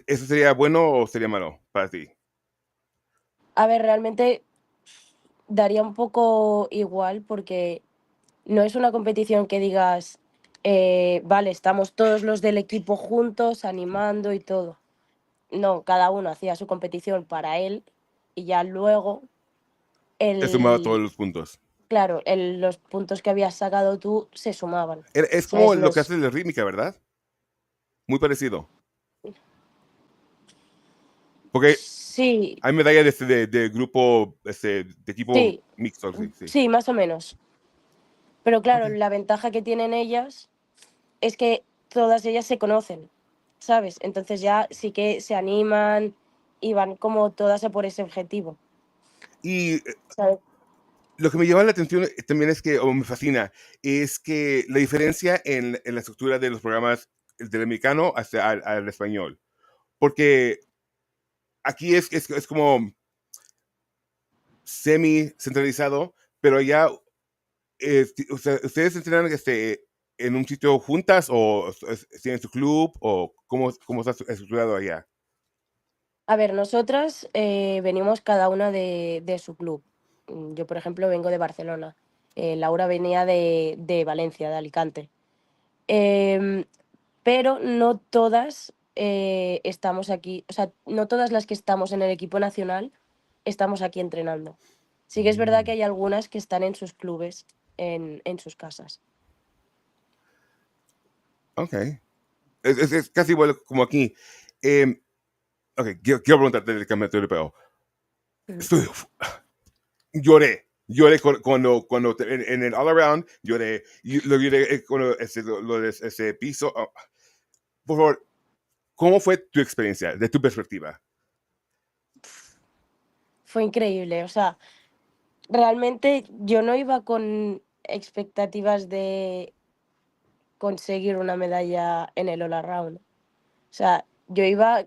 ¿eso sería bueno o sería malo para ti? A ver, realmente daría un poco igual porque no es una competición que digas, vale, estamos todos los del equipo juntos animando y todo. No, cada uno hacía su competición para él y ya luego He sumado todos el, los puntos. claro, los puntos que habías sacado tú se sumaban. Es como ¿Sabes? lo que hace la rítmica, ¿verdad? Muy parecido. Porque Sí, hay medallas de grupo, de equipo sí, mixto, sí, sí. sí, más o menos. Pero claro, Ok. la ventaja que tienen ellas es que todas ellas se conocen, ¿sabes? Entonces ya sí que se animan y van como todas a por ese objetivo, Y ¿sabes? lo que me llama la atención también es que, o me fascina, es que la diferencia en la estructura de los programas del americano hasta al español. Porque aquí es como semi centralizado, pero allá, o sea, ¿ustedes entrenan en un sitio juntas o tienen su club o cómo está estructurado allá? A ver, nosotras venimos cada una de su club. Yo, por ejemplo, vengo de Barcelona. Laura venía de Valencia, de Alicante. Em, pero no todas estamos aquí, o sea, no todas las que estamos en el equipo nacional estamos aquí entrenando. Sí que es verdad que Mm, hay algunas que están en sus clubes, en sus casas. ok. Es casi igual como aquí. Em, ok, quiero preguntarte del campeonato europeo. Mm. Estoy, lloré cuando en el all around lloré, y lo lloré cuando lo de ese piso. Oh, por favor, ¿cómo fue tu experiencia, de tu perspectiva? Fue increíble, o sea, realmente yo no iba con expectativas de conseguir una medalla en el all around. O sea, yo iba,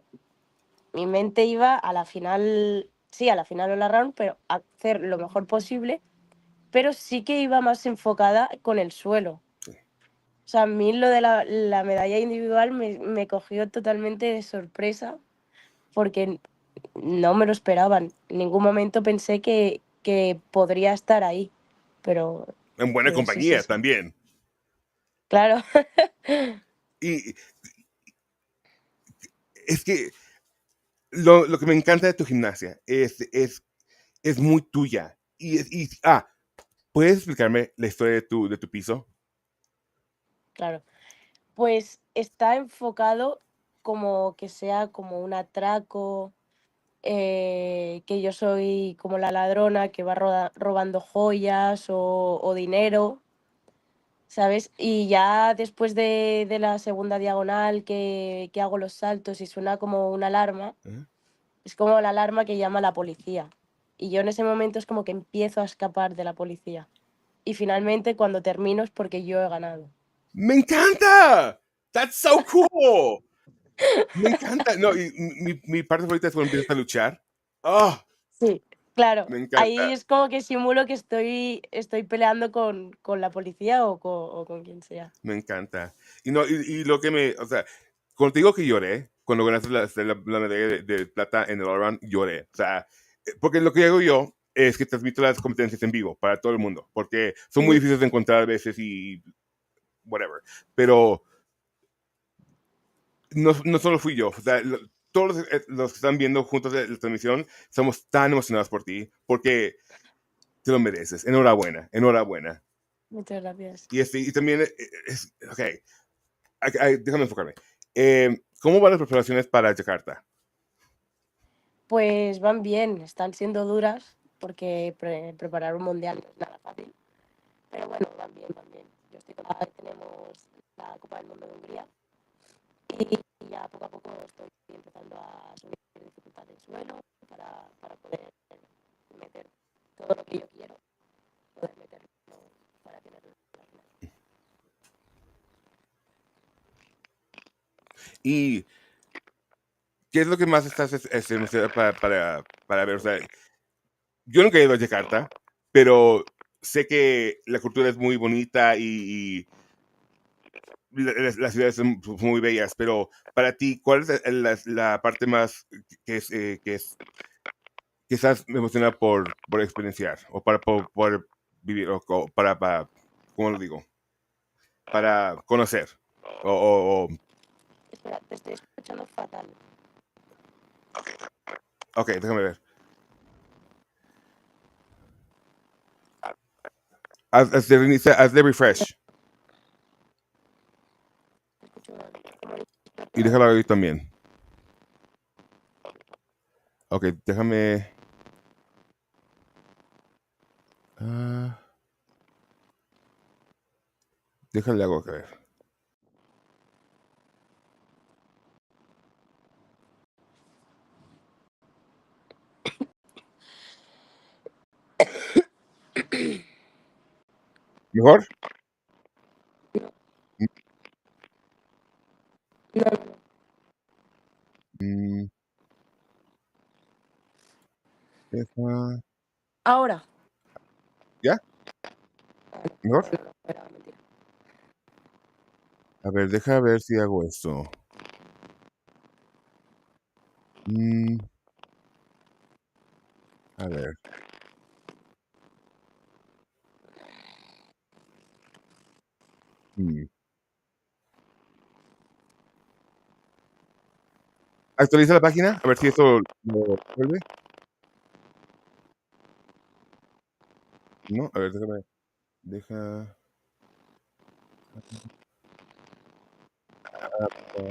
mi mente iba a la final, sí, a la final all around, pero a hacer lo mejor posible, pero sí que iba más enfocada con el suelo. O sea, a mí lo de la medalla individual me cogió totalmente de sorpresa porque no me lo esperaban. En ningún momento pensé que podría estar ahí. pero, En buena pero sí, sí, compañía sí. también. Claro. Y es que lo que me encanta de tu gimnasia es muy tuya. ¿Puedes explicarme la historia de tu piso? Claro. Pues está enfocado como que sea como un atraco, que yo soy como la ladrona que va robando joyas o dinero, ¿sabes? Y ya después de la segunda diagonal que hago los saltos y suena como una alarma, ¿Eh? es como la alarma que llama a la policía. Y yo en ese momento es como que empiezo a escapar de la policía. Y finalmente cuando termino es porque yo he ganado. ¡Me encanta! ¡That's so cool! Me encanta. No, y mi parte favorita es cuando empiezas a luchar. ¡Oh! Sí, claro. Me Ahí encanta. es como que simulo que estoy peleando con la policía o con quien sea. Me encanta. Y no, y lo que o sea, cuando te digo que lloré, cuando ganaste la medalla de plata en el all round, lloré. O sea, porque lo que hago yo es que transmito las competencias en vivo para todo el mundo, porque son muy Ujú. difíciles de encontrar a veces y whatever. Pero no solo fui yo, o sea, todos los que están viendo juntos la transmisión, estamos tan emocionados por ti, porque te lo mereces. Enhorabuena, enhorabuena. Muchas gracias. Y también ok, déjame enfocarme. ¿Cómo van las preparaciones para Jakarta? Pues van bien, están siendo duras porque preparar un mundial no es nada fácil. Pero bueno, van bien, van bien. Yo estoy con tenemos la Copa del Mundo de Hungría y ya poco a poco estoy empezando a subir dificultad del suelo para poder meter todo lo que yo quiero, poder meterlo para tenerlo en la final. ¿Y qué es lo que más estás emocionado para ver? O sea, yo nunca he ido a Jakarta, pero sé que la cultura es muy bonita y las ciudades son muy bellas, pero para ti, ¿cuál es la parte más que estás emocionada por experienciar o por vivir o ¿cómo lo digo? Para conocer. Espera, te estoy escuchando fatal. Ok, déjame ver. Haz de refresh Te escucho como y déjalo ahí también. Ok, déjame. ah, déjale algo que ver. ¿Mejor? no, no, no. Mm, deja- Ahora. ¿Ya? ¿Mejor? No, no, era mentira. A ver, deja ver si hago esto. Mm, a ver. mm. Actualiza la página, a ver si esto lo resuelve. ¿No? A ver, déjame. Deja. ah, a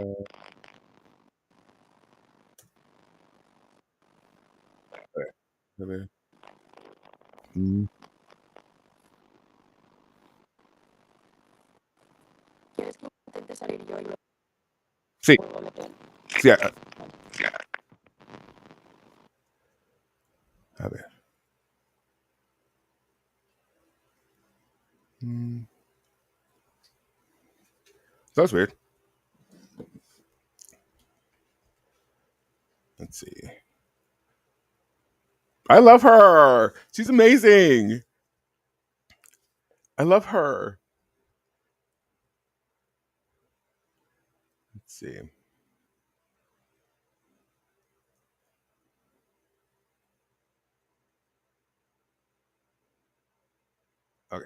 ver. A ver. Mm, ¿Quieres que intente salir yo y me sí, vuelvo a meter? sí. A ver. Mm, that's weird. Let's see. I love her. She's amazing. I love her. Let's see. Ok.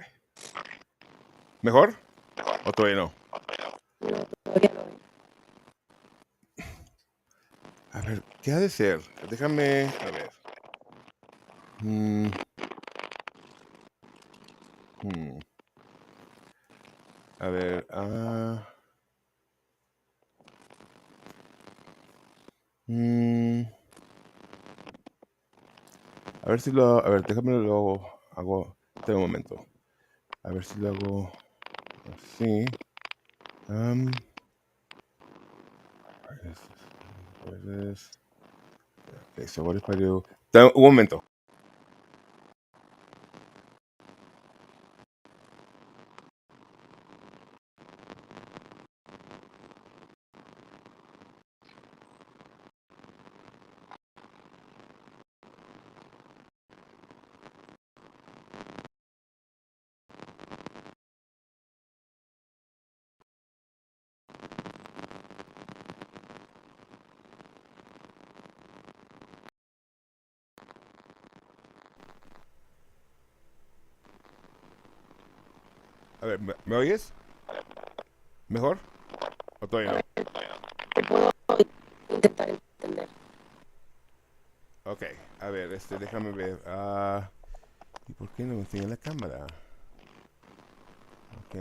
¿Mejor? ¿O todavía no? No, todavía no. A ver, ¿qué ha de ser? Déjame. A ver. A ver. A ver si lo. A ver, déjame lo hago. Espera un momento. A ver si lo hago así. Okay, so what if I do? Un momento. A ver, ¿me oyes? ¿Mejor? ¿O todavía no? Te puedo intentar entender. Ok, a ver, déjame ver. ¿Y por qué no me enseña la cámara? Ok.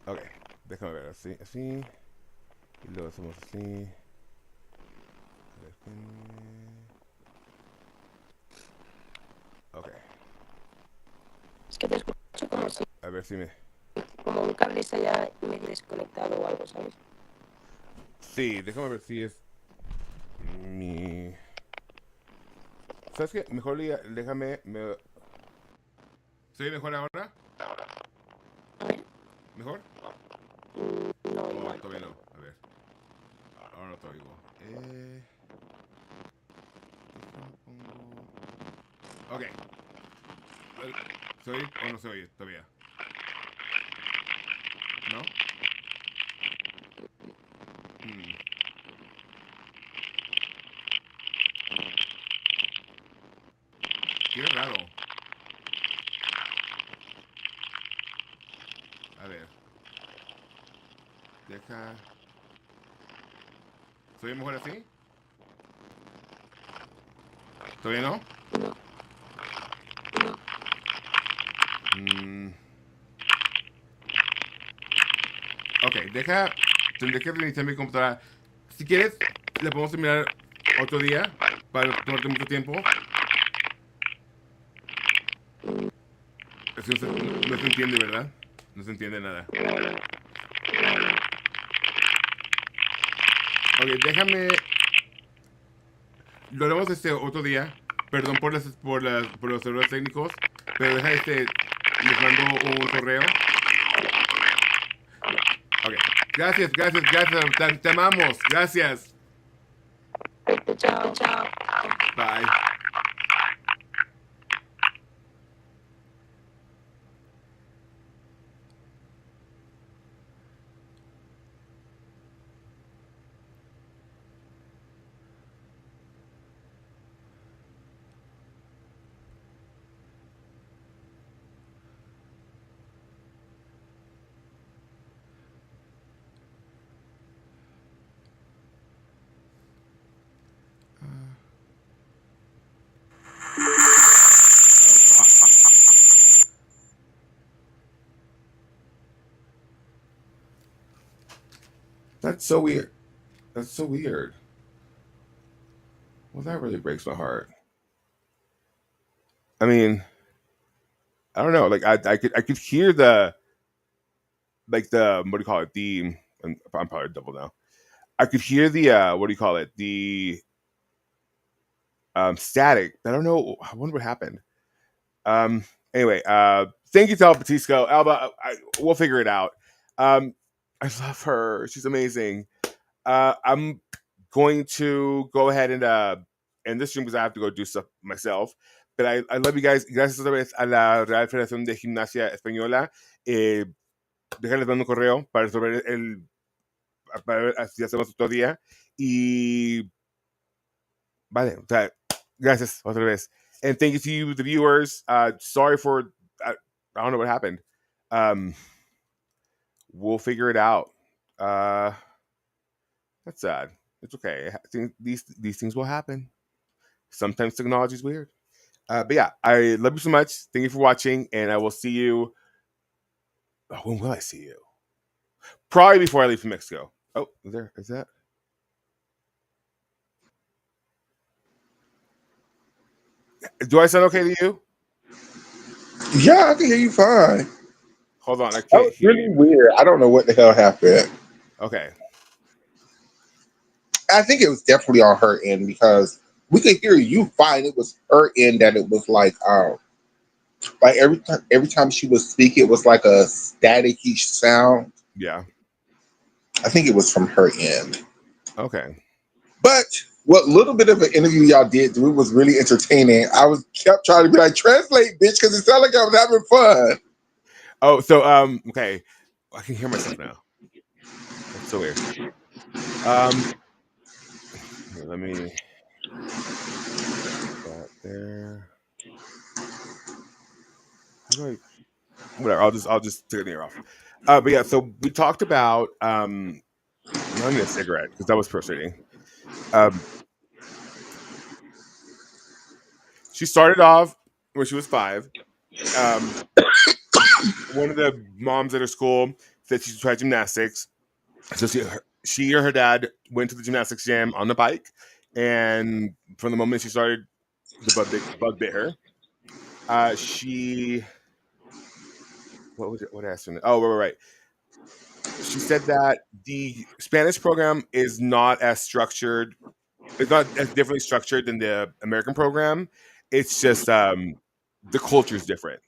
Ok, déjame ver, así, así. Y luego hacemos así. A ver, ok, Es que te escucho como si a ver si me... como un cable se haya medio desconectado o algo, ¿sabes? Sí, déjame ver si es mi... ¿Sabes qué? Mejor déjame... ¿Soy mejor ahora? A ver, ¿Mejor? no Oh, igual. todavía no. A ver. Ahora no te oigo. Pongo... Ok. ¿Se oye o no se oye todavía? ¿No? Qué raro. A ver. Deja... ¿Se oye mejor así? ¿Todavía no? Ok, tendré que reiniciar mi computadora. Si quieres, le podemos terminar otro día para no tomarte mucho tiempo. Es que no se entiende, ¿verdad? No se entiende nada. Ok, déjame. Lo haremos otro día. Perdón por los errores técnicos. Pero les mando un correo. Ok. Gracias. Te amamos. Gracias. Chao, chao. Bye. That's so weird. That's so weird. Well, that really breaks my heart. I mean, I don't know. Like I could hear the what do you call it? I'm probably double now. I could hear the what do you call it? The static. I don't know. I wonder what happened. Um, anyway, thank you to Alba Batisco. Alba, we'll figure it out. I love her. She's amazing. I'm going to go ahead and end this stream because I have to go do stuff myself. But I love you guys. Gracias otra vez a la Real Federación de Gimnasia Española. Déjenles mando un correo para resolver para ver si hacemos otro día. Y vale, o sea, Gracias, otra vez. And thank you to you, the viewers. Sorry for I don't know what happened. We'll figure it out. That's sad. It's okay. I think these things will happen. Sometimes technology is weird. But yeah, I love you so much. Thank you for watching, and I will see you. When will I see you? Probably before I leave for Mexico. Oh, there is that. Do I sound okay to you? Yeah, I can hear you fine. Hold on, I That can't was hear really you. weird. I don't know what the hell happened. Okay. I think it was definitely on her end because we could hear you fine. It was her end that it was like every time she was speaking, it was like a staticky sound. Yeah. I think it was from her end. Okay. But what little bit of an interview y'all did do, it was really entertaining. I was kept trying to be like, translate, bitch, because it sounded like I was having fun. Oh, so okay. I can hear myself now. That's so weird. Here, let me put that there. How do I? Whatever. I'll just take the ear off. But yeah, so we talked about not even a cigarette because that was frustrating. Um, she started off when she was 5. Um, one of the moms at her school said she should try gymnastics. So she or her dad went to the gymnastics gym on the bike, and from the moment she started, the bug bit her. She what was it? What asked her? Oh, right. She said that the Spanish program is not as structured. It's not as differently structured than the American program. It's just the culture is different.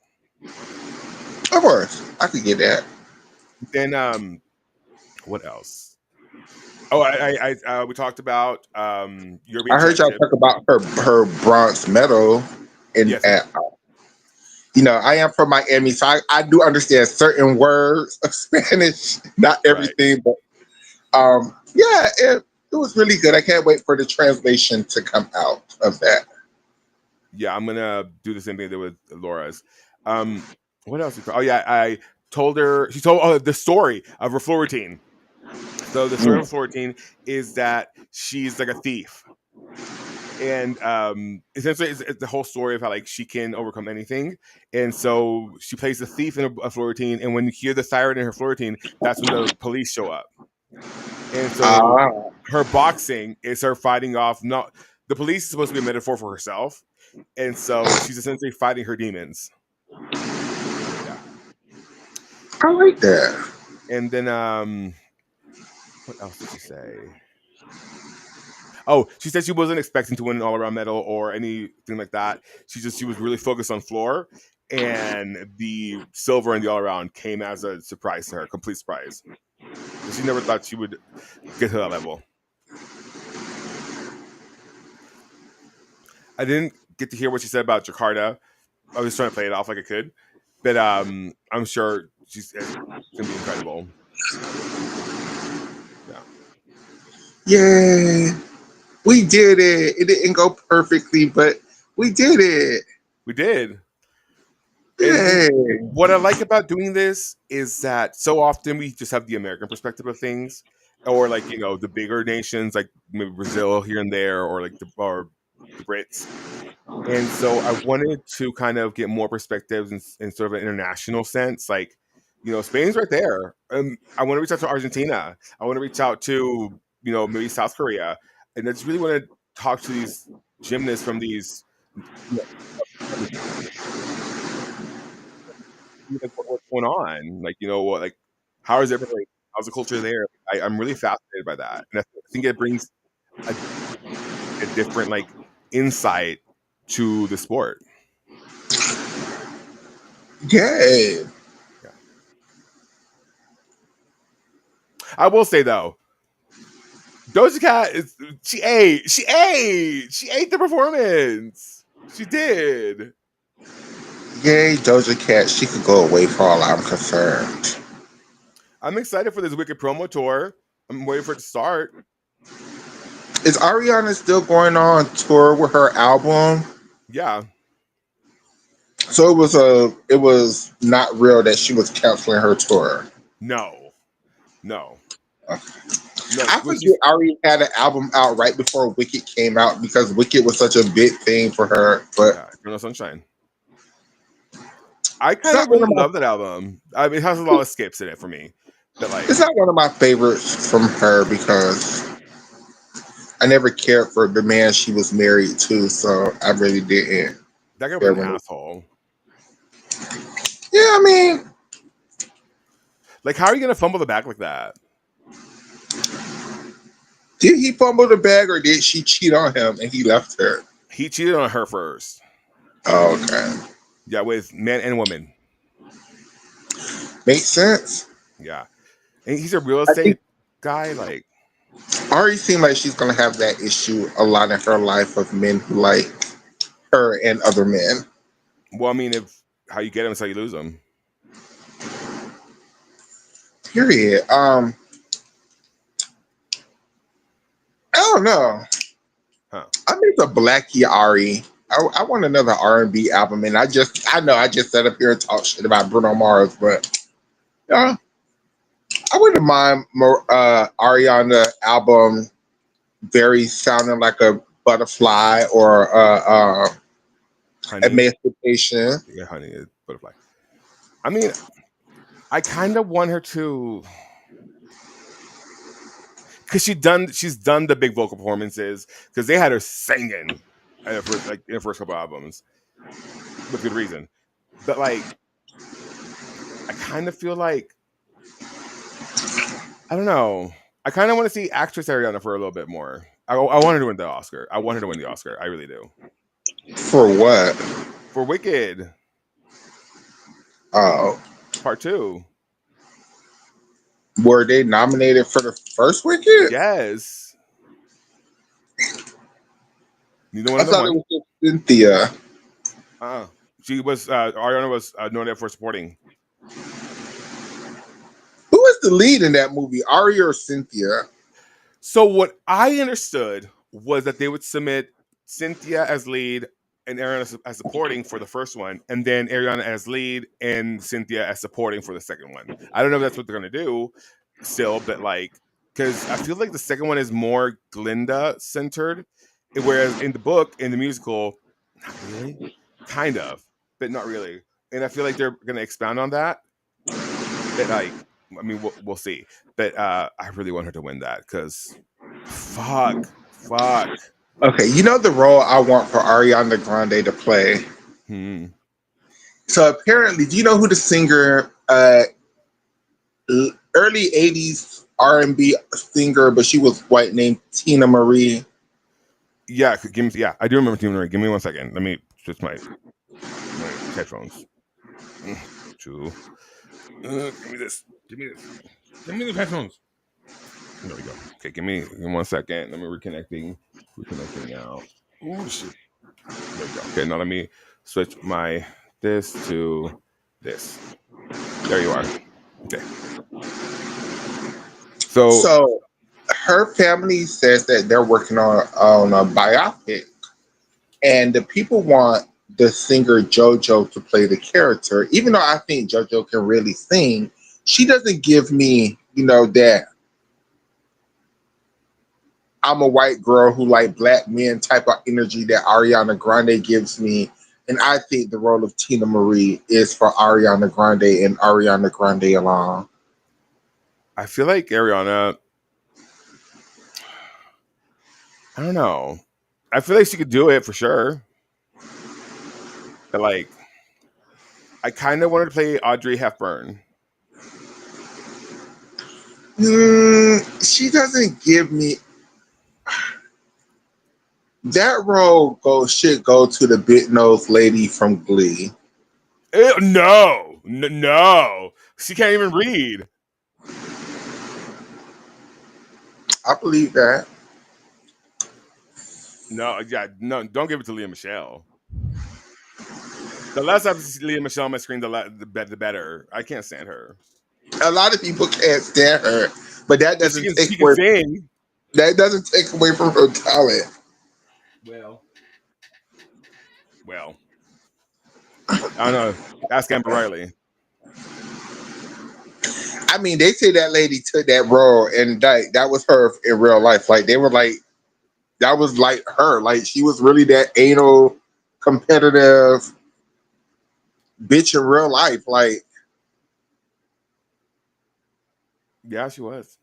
Of course, I could get that. Then what else? Oh, we talked about European I heard y'all Championship. talk about her bronze medal in Yes, at. I am from Miami, so I do understand certain words of Spanish, not right. everything, but yeah, it was really good. I can't wait for the translation to come out of that. Yeah, I'm gonna do the same thing I did with Laura's. Um, what else? Oh yeah, I told her. She told the story of her floor routine. So the story of her Mm. floor routine is that she's like a thief, and essentially it's the whole story of how like she can overcome anything. And so she plays the thief in a floor routine, and when you hear the siren in her floor routine, that's when the police show up. And so Ah, her boxing is her fighting off. Not the police is supposed to be a metaphor for herself, and so she's essentially fighting her demons. Yeah. I like that. And then what else did she say? Oh, she said she wasn't expecting to win an all around medal or anything like that. She was really focused on floor, and the silver and the all around came as a surprise to her, complete surprise. She never thought she would get to that level. I didn't get to hear what she said about Jakarta. I was trying to play it off like I could, but I'm sure it's gonna be incredible. Yeah, Yeah, we did it. It didn't go perfectly, but we did it. we did. And Yay. what I like about doing this is that so often we just have the American perspective of things, or like the bigger nations like maybe Brazil here and there, or like the Brits. And so I wanted to kind of get more perspectives in sort of an international sense. Like, Spain's right there. I want to reach out to Argentina. I want to reach out to, maybe South Korea. And I just really want to talk to these gymnasts from these, you know, like what's going on? Like, what, like, how is everything? How's the culture there? I'm really fascinated by that. And I think it brings a, a different, like, insight to the sport. Yay. Yeah. I will say though, Doja Cat she ate the performance. She did. Yay, Doja Cat. She could go away for all I'm concerned. I'm excited for this Wicked promo tour. I'm waiting for it to start. Is Ariana still going on tour with her album? Yeah. So it was not real that she was canceling her tour. No. No. I No. When forget she's Ari had an album out right before Wicked came out because Wicked was such a big thing for her. But yeah, Eternal Sunshine. I it's kind not of one really of my love that album. I mean, it has a lot of skips in it for me, but like it's not one of my favorites from her because I never cared for the man she was married to, so I really didn't that guy was care an when it. asshole. Yeah, I mean, Like, how are you gonna fumble the bag like that? did he fumble the bag or did she cheat on him and he left her? He cheated on her first. Oh, okay. Yeah, with man and woman. Makes sense. Yeah, and he's a real I think estate guy. Like, Ari seemed like she's gonna have that issue a lot in her life of men who like her and other men. well, I mean, if how you get him is how you lose him. Period. I don't know. Huh? I miss a Blackie Ari. I want another R&B album, and I know I just sat up here and talked shit about Bruno Mars, but yeah, I wouldn't mind more Ariana album, very sounding like a butterfly or Honey, emancipation. yeah, honey, is butterfly. I mean, I kind of want her to, because she's done the big vocal performances because they had her singing in her first in the first couple albums with good reason. But like, I kind of feel like I don't know. I kind of want to see actress Ariana for a little bit more. I wanted to win the Oscar. I wanted to win the Oscar. I really do. For what? For Wicked Oh, Part Two. were they nominated for the first Wicked? Yes. Neither one I of them thought it won. was just Cynthia. Uh, she was Ariana was nominated for supporting. Who was the lead in that movie? Ari or Cynthia? So what I understood was that they would submit Cynthia as lead and Ariana as supporting for the first one, and then Ariana as lead and Cynthia as supporting for the second one. I don't know if that's what they're gonna do still, but like, because I feel like the second one is more Glinda centered, whereas in the book, in the musical, not really, kind of, but not really. And I feel like they're gonna expound on that. But like, I mean, we'll see. But I really want her to win that because fuck. Okay, you know the role I want for Ariana Grande to play. Hmm. So apparently, do you know who the singer, early '80s R&B singer, but she was white, named Tina Marie? Yeah, give me. Yeah, I do remember Team Marie. Give me 1 second. Let me switch my headphones. Two. Give me this. Give me this. Give me the headphones. There we go. Okay, give me 1 second. Let me reconnecting. Reconnecting now. Oh shit. There we go. Okay, now let me switch my this to this. There you are. Okay. So So her family says that they're working on a biopic, and the people want the singer JoJo to play the character. Even though I think JoJo can really sing, she doesn't give me, that I'm a white girl who like black men type of energy that Ariana Grande gives me. And I think the role of Tina Marie is for Ariana Grande and Ariana Grande alone. I feel like Ariana, I don't know. I feel like she could do it for sure. But like, I kind of wanted to play Audrey Hepburn. She doesn't give me that role. Should go to the big nose lady from Glee. No. She can't even read. I believe that. No, yeah, no. Don't give it to Leah Michelle. The less I see Leah Michelle on my screen, the better. I can't stand her. A lot of people can't stand her, but that Well, doesn't take she can away. sing. That doesn't take away from her talent. Well, I don't know. Ask Amber Riley. I mean, they say that lady took that role and that was her in real life. Like they were like that was like her. Like she was really that anal, competitive bitch in real life. Like Yeah, she was.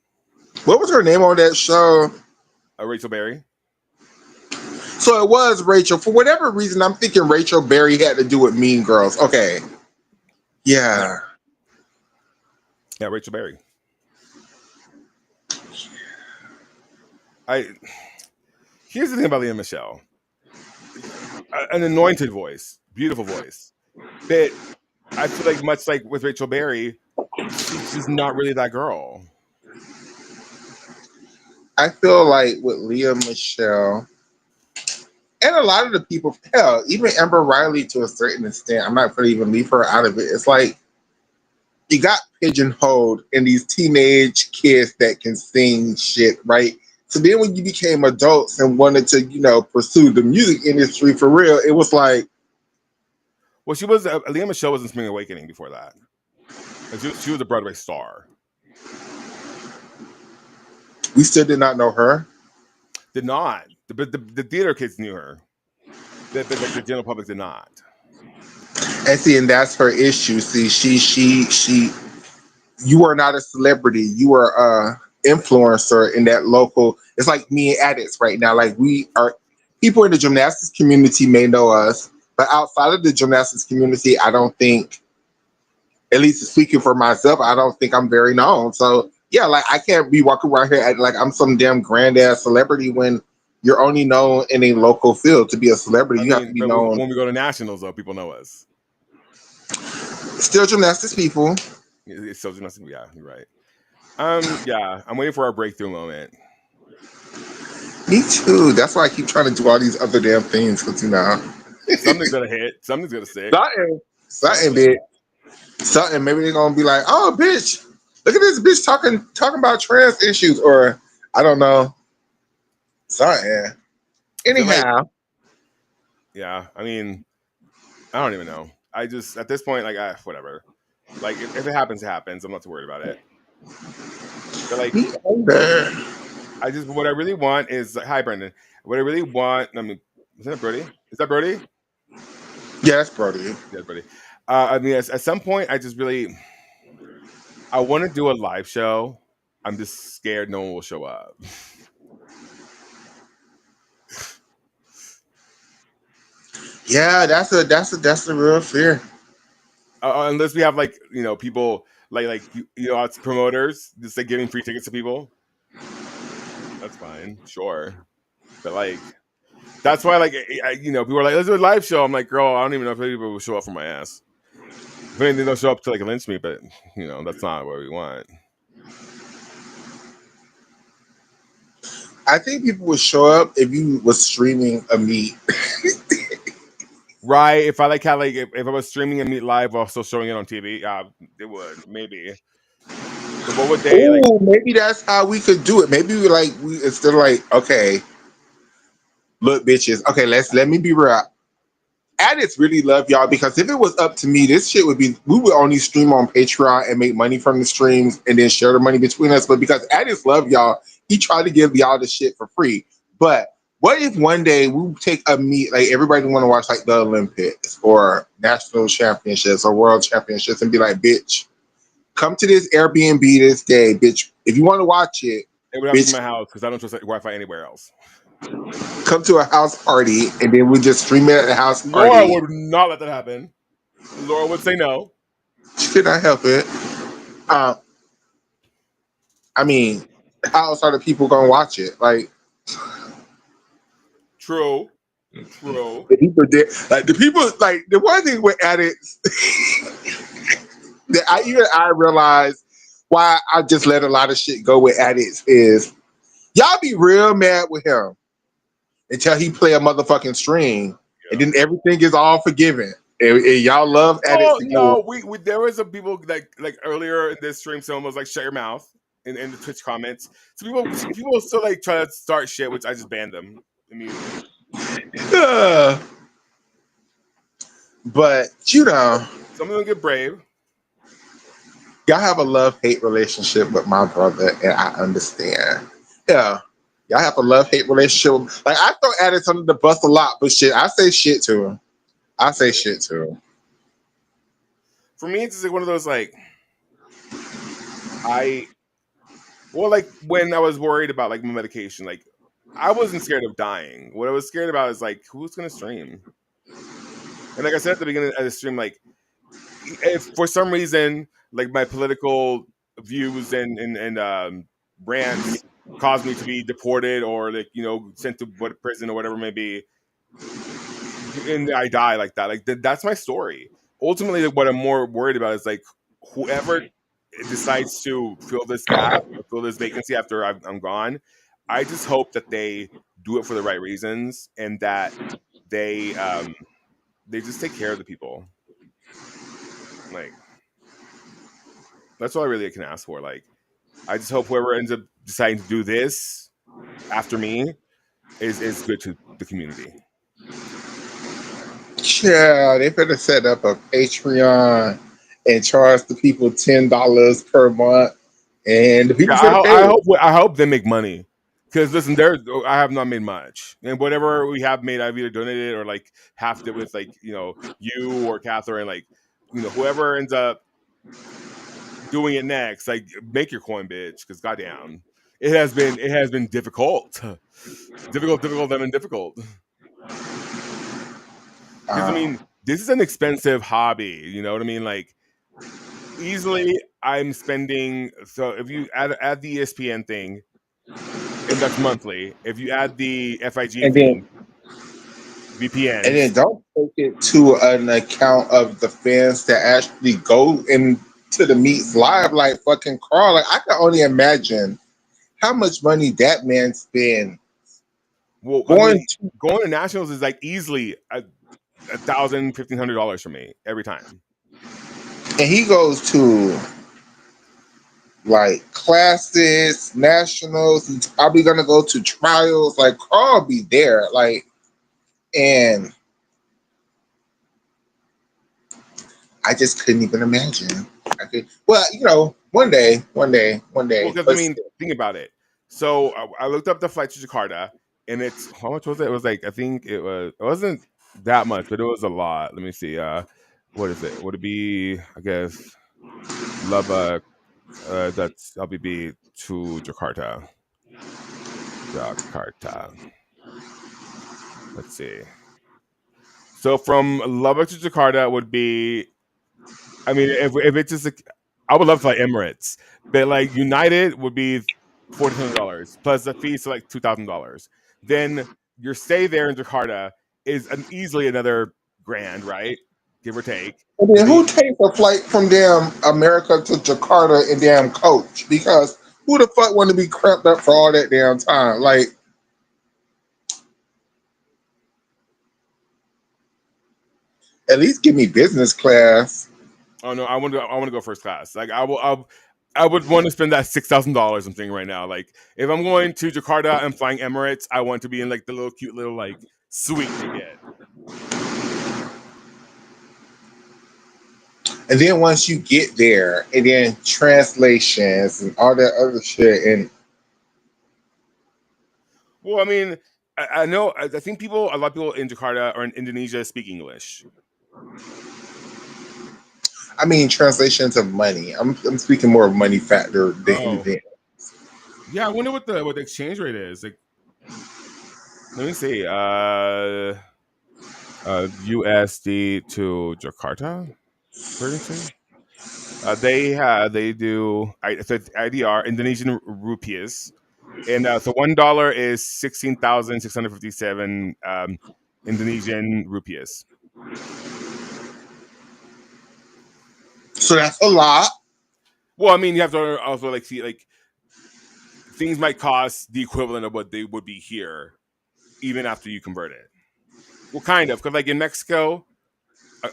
what was her name on that show? Rachel Berry. So it was Rachel. For whatever reason, I'm thinking Rachel Berry had to do with Mean Girls. Okay. Yeah. Yeah, Rachel Berry. I Here's the thing about Leah Michelle. An anointed voice, beautiful voice. But I feel like much like with Rachel Berry, she's not really that girl. I feel like with Leah Michelle and a lot of the people, hell, even Amber Riley to a certain extent, I'm not going to even leave her out of it. It's like you got pigeonholed in these teenage kids that can sing shit, right? So then when you became adults and wanted to, pursue the music industry for real, it was like, Well, she was Leah Michelle was in Spring Awakening before that. And she was a Broadway star. we still did not know her. Did not. The theater kids knew her. But like the general public did not. And see, and that's her issue. See, you are not a celebrity. You are a influencer in that local. It's like me and Adex right now. Like we are people in the gymnastics community may know us, but outside of the gymnastics community, I don't think, at least speaking for myself, I don't think I'm very known. So yeah, like I can't be walking around here acting like I'm some damn grand ass celebrity when you're only known in a local field. To be a celebrity, I you have to mean, be but known. when we go to nationals, though, people know us. Still gymnastics people. It's so nothing. Yeah, you're right. Yeah, I'm waiting for our breakthrough moment. Me too. That's why I keep trying to do all these other damn things because Something's gonna hit. Something's gonna stick. something, Something. bitch. Something. Maybe they're gonna be like, "Oh, bitch, look at this bitch talking about trans issues," or I don't know, something. I feel like, Anyhow, yeah. I mean, I don't even know. I just at this point, like, whatever. Like, if it happens, it happens. I'm not too worried about it. But like, me either. what I really want is hi, Brendan. What I really want. I mean, is that Brody? Is that Brody? Yeah, that's Brody. Yeah, Brody. I mean, at some point, I want to do a live show. I'm just scared no one will show up. Yeah, that's a real fear. Unless we have like people it's promoters just like giving free tickets to people. That's fine, sure, but like that's why people are like, let's do a live show. I'm like, girl, I don't even know if people will show up for my ass. If anything, they'll show up to like lynch me, but that's not what we want. I think people would show up if you was streaming a meet. Right? If I like how like if I was streaming a meet live while still showing it on TV, it would maybe. But what would they like? Oh, maybe that's how we could do it. Maybe we instead of like, okay, look, bitches. Okay, let me be real. Addicts really love y'all because if it was up to me, this shit would be we would only stream on Patreon and make money from the streams and then share the money between us. But because Addicts love y'all, he tried to give y'all the shit for free. But what if one day we take a meet like everybody want to watch like the Olympics or national championships or world championships and be like, bitch, come to this Airbnb this day, bitch. If you want to watch it, It would have to be bitch, my house because I don't trust Wi-Fi anywhere else. come to a house party and then we just stream it at the house Laura party. would not let that happen. Laura would say no. She could not help it. Um, I mean, how else are the people gonna watch it? Like True. True. the people did, like the people, like the one thing with addicts that I realized why I just let a lot of shit go with addicts is y'all be real mad with him until he play a motherfucking stream, and Yeah. then everything is all forgiven. And y'all love addicts Oh again. no, we there was some people like earlier in this stream. Someone was like, "Shut your mouth." in the Twitch comments. So people still like try to start shit, which I just banned them immediately. But you know, Some of them get brave. y'all have a love-hate relationship with my brother, and I understand. Yeah. Y'all have a love-hate relationship. Like, I throw Adex under the bus a lot, but shit, I say shit to him. I say shit to him. For me, it's just like one of those like I well, like when I was worried about like my medication, like I wasn't scared of dying. What I was scared about is like who's gonna stream. And like I said at the beginning of the stream, like if for some reason like my political views and rants caused me to be deported or like sent to what prison or whatever it may be, and I die like that, like that's my story. Ultimately, like, what I'm more worried about is like whoever decides to fill this gap or fill this vacancy after I'm gone. I just hope that they do it for the right reasons and that they they just take care of the people. Like that's all I really can ask for. Like I just hope whoever ends up deciding to do this after me is good to the community. Yeah, they better set up a Patreon and charge the people $10 per month, and the people Yeah, finna pay it. I hope they make money. Because listen, there I have not made much, and whatever we have made, I've either donated or like halved it with like you or Catherine, like whoever ends up doing it next, like make your coin, bitch. Because goddamn, it has been difficult, difficult, and difficult. Because I Um, mean, this is an expensive hobby. You know what I mean? Like easily, I'm spending. So if you add the ESPN thing, and that's monthly. If you add the FIG and then thing, and then VPNs. don't take it to an account of the fans that actually go into the meets live like fucking Carl. Like, I can only imagine how much money that man spend Well, I going mean, to, going to nationals is like easily $1,000, $1,500 for me every time. and he goes to like classes, nationals. He's probably gonna go to trials. Like, Carl be there. Like, and I just couldn't even imagine. I could, well, one Well, day. because I But mean, think about it. So I looked up the flight to Jakarta, and it's how much was it? It was like I think it wasn't that much, but it was a lot. Let me see. What is it? Would it be? I guess Lubbock. That's LBB to Jakarta. Jakarta. Let's see. So from Lubbock to Jakarta would be. I mean, if it's just like, I would love to like Emirates, but like United would be $1,400 plus the fees to like $2,000. Then your stay there in Jakarta is easily another grand, right? Give or take. and then The who takes a flight from damn America to Jakarta in damn coach? Because who the fuck want to be cramped up for all that damn time? Like, at least give me business class. oh no, I want to go first class. Like I would want to spend that $6,000 I'm thinking right now. Like if I'm going to Jakarta and flying Emirates, I want to be in like the little cute little like suite they get. And then once you get there, and then translations and all that other shit, and Well, I mean, I know. I think a lot of people in Jakarta or in Indonesia speak English. I mean translations of money. I'm speaking more of money factor than Oh, anything. yeah. I wonder what the exchange rate is. Like, let me see. USD to Jakarta currency. They do. So it's IDR Indonesian rupiahs, and so $1 is 16,657 Indonesian rupiahs. So that's a lot. Well, I mean, you have to also like see like things might cost the equivalent of what they would be here, even after you convert it. Well, kind of, because like in Mexico,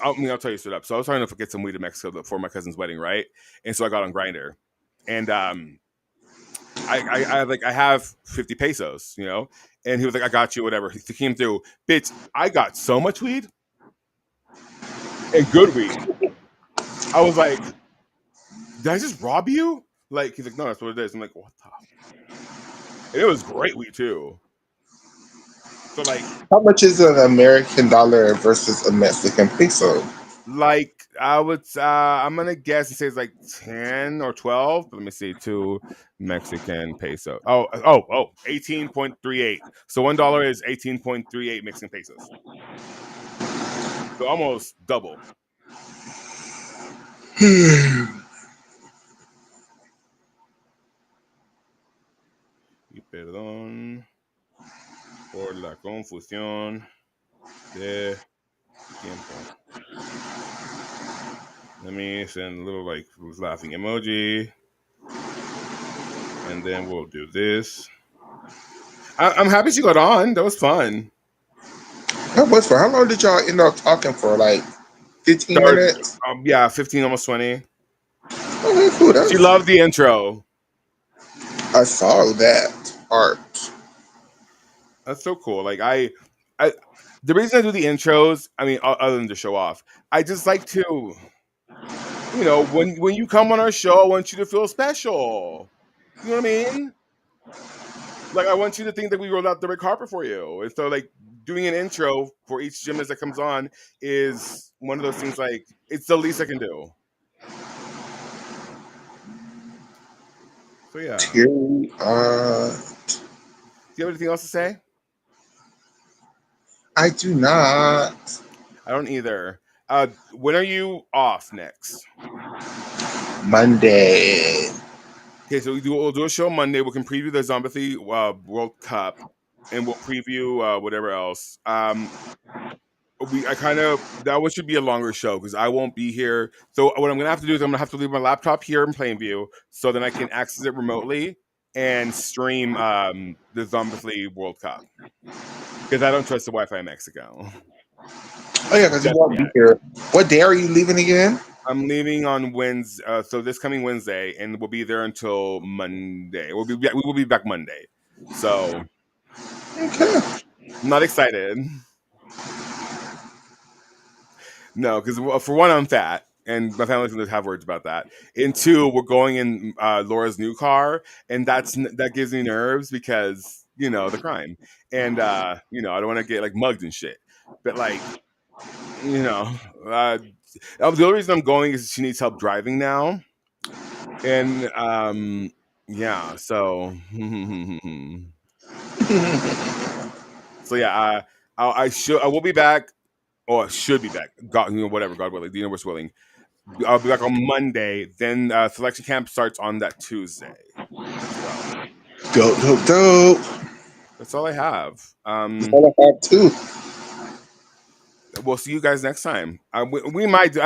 I'll tell you straight up. So I was trying to get some weed in Mexico for my cousin's wedding, right? And so I got on Grinder, and I have 50 pesos, you know, and he was like, I got you, whatever. He came through, bitch. I got so much weed and good weed. I was like, did I just rob you? Like, he's like, no, that's what it is. I'm like, what the? And it was great weed too. So How much is an American dollar versus a Mexican peso? I would, I'm gonna guess and say it's like 10 or 12. But let me see, two Mexican peso. 18.38. So $1 is 18.38 Mexican pesos. So almost double. Y perdón por la confusión de tiempo. Let me send a little like laughing emoji. And then we'll do this. I'm happy she got on. That was fun. That was for how long did y'all end up talking for? Like 15 Started, minutes? yeah, 15, almost 20. Okay, cool. She loved the intro. I saw that part. That's so cool. Like I, the reason I do the intros, I mean, other than to show off, I just like to, you know, when you come on our show, I want you to feel special. You know what I mean? Like I want you to think that we rolled out the red carpet for you. And so like doing an intro for each gymnast that comes on is one of those things like it's the least I can do. So yeah. Do Terry, you have anything else to say? I do not. I don't either. When are you off next? Monday. Okay, so we'll do a show Monday. We can preview the Zombie World Cup, and we'll preview whatever else. I kind of that one should be a longer show because I won't be here. So what I'm gonna have to do is I'm gonna have to leave my laptop here in Plainview, so then I can access it remotely and stream the Zombie World Cup because I don't trust the Wi-Fi in Mexico. Oh yeah, because you Just won't be yet. here. What day are you leaving again? I'm leaving on Wednesday, so this coming Wednesday, and we'll be there until Monday. We will be back Monday. So Okay. I'm not excited. No, because for one, I'm fat, and my family's going to have words about that. And two, we're going in Laura's new car, and that gives me nerves because you know the crime, and you know I don't want to get like mugged and shit. But like you know, the only reason I'm going is she needs help driving now, and yeah, so so yeah, I will be back, or should be back. God, you know, whatever, God willing, the universe willing. I'll be back on Monday. Then selection camp starts on that Tuesday as well. Dope, dope, dope. That's all I have. That's all I have too. We'll see you guys next time. I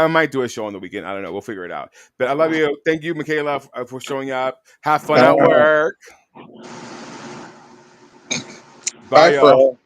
might do a show on the weekend. I don't know. We'll figure it out. But I love you. Thank you, Michaela, for showing up. Have fun at Uh, work. Bye, bye, y'all. friend.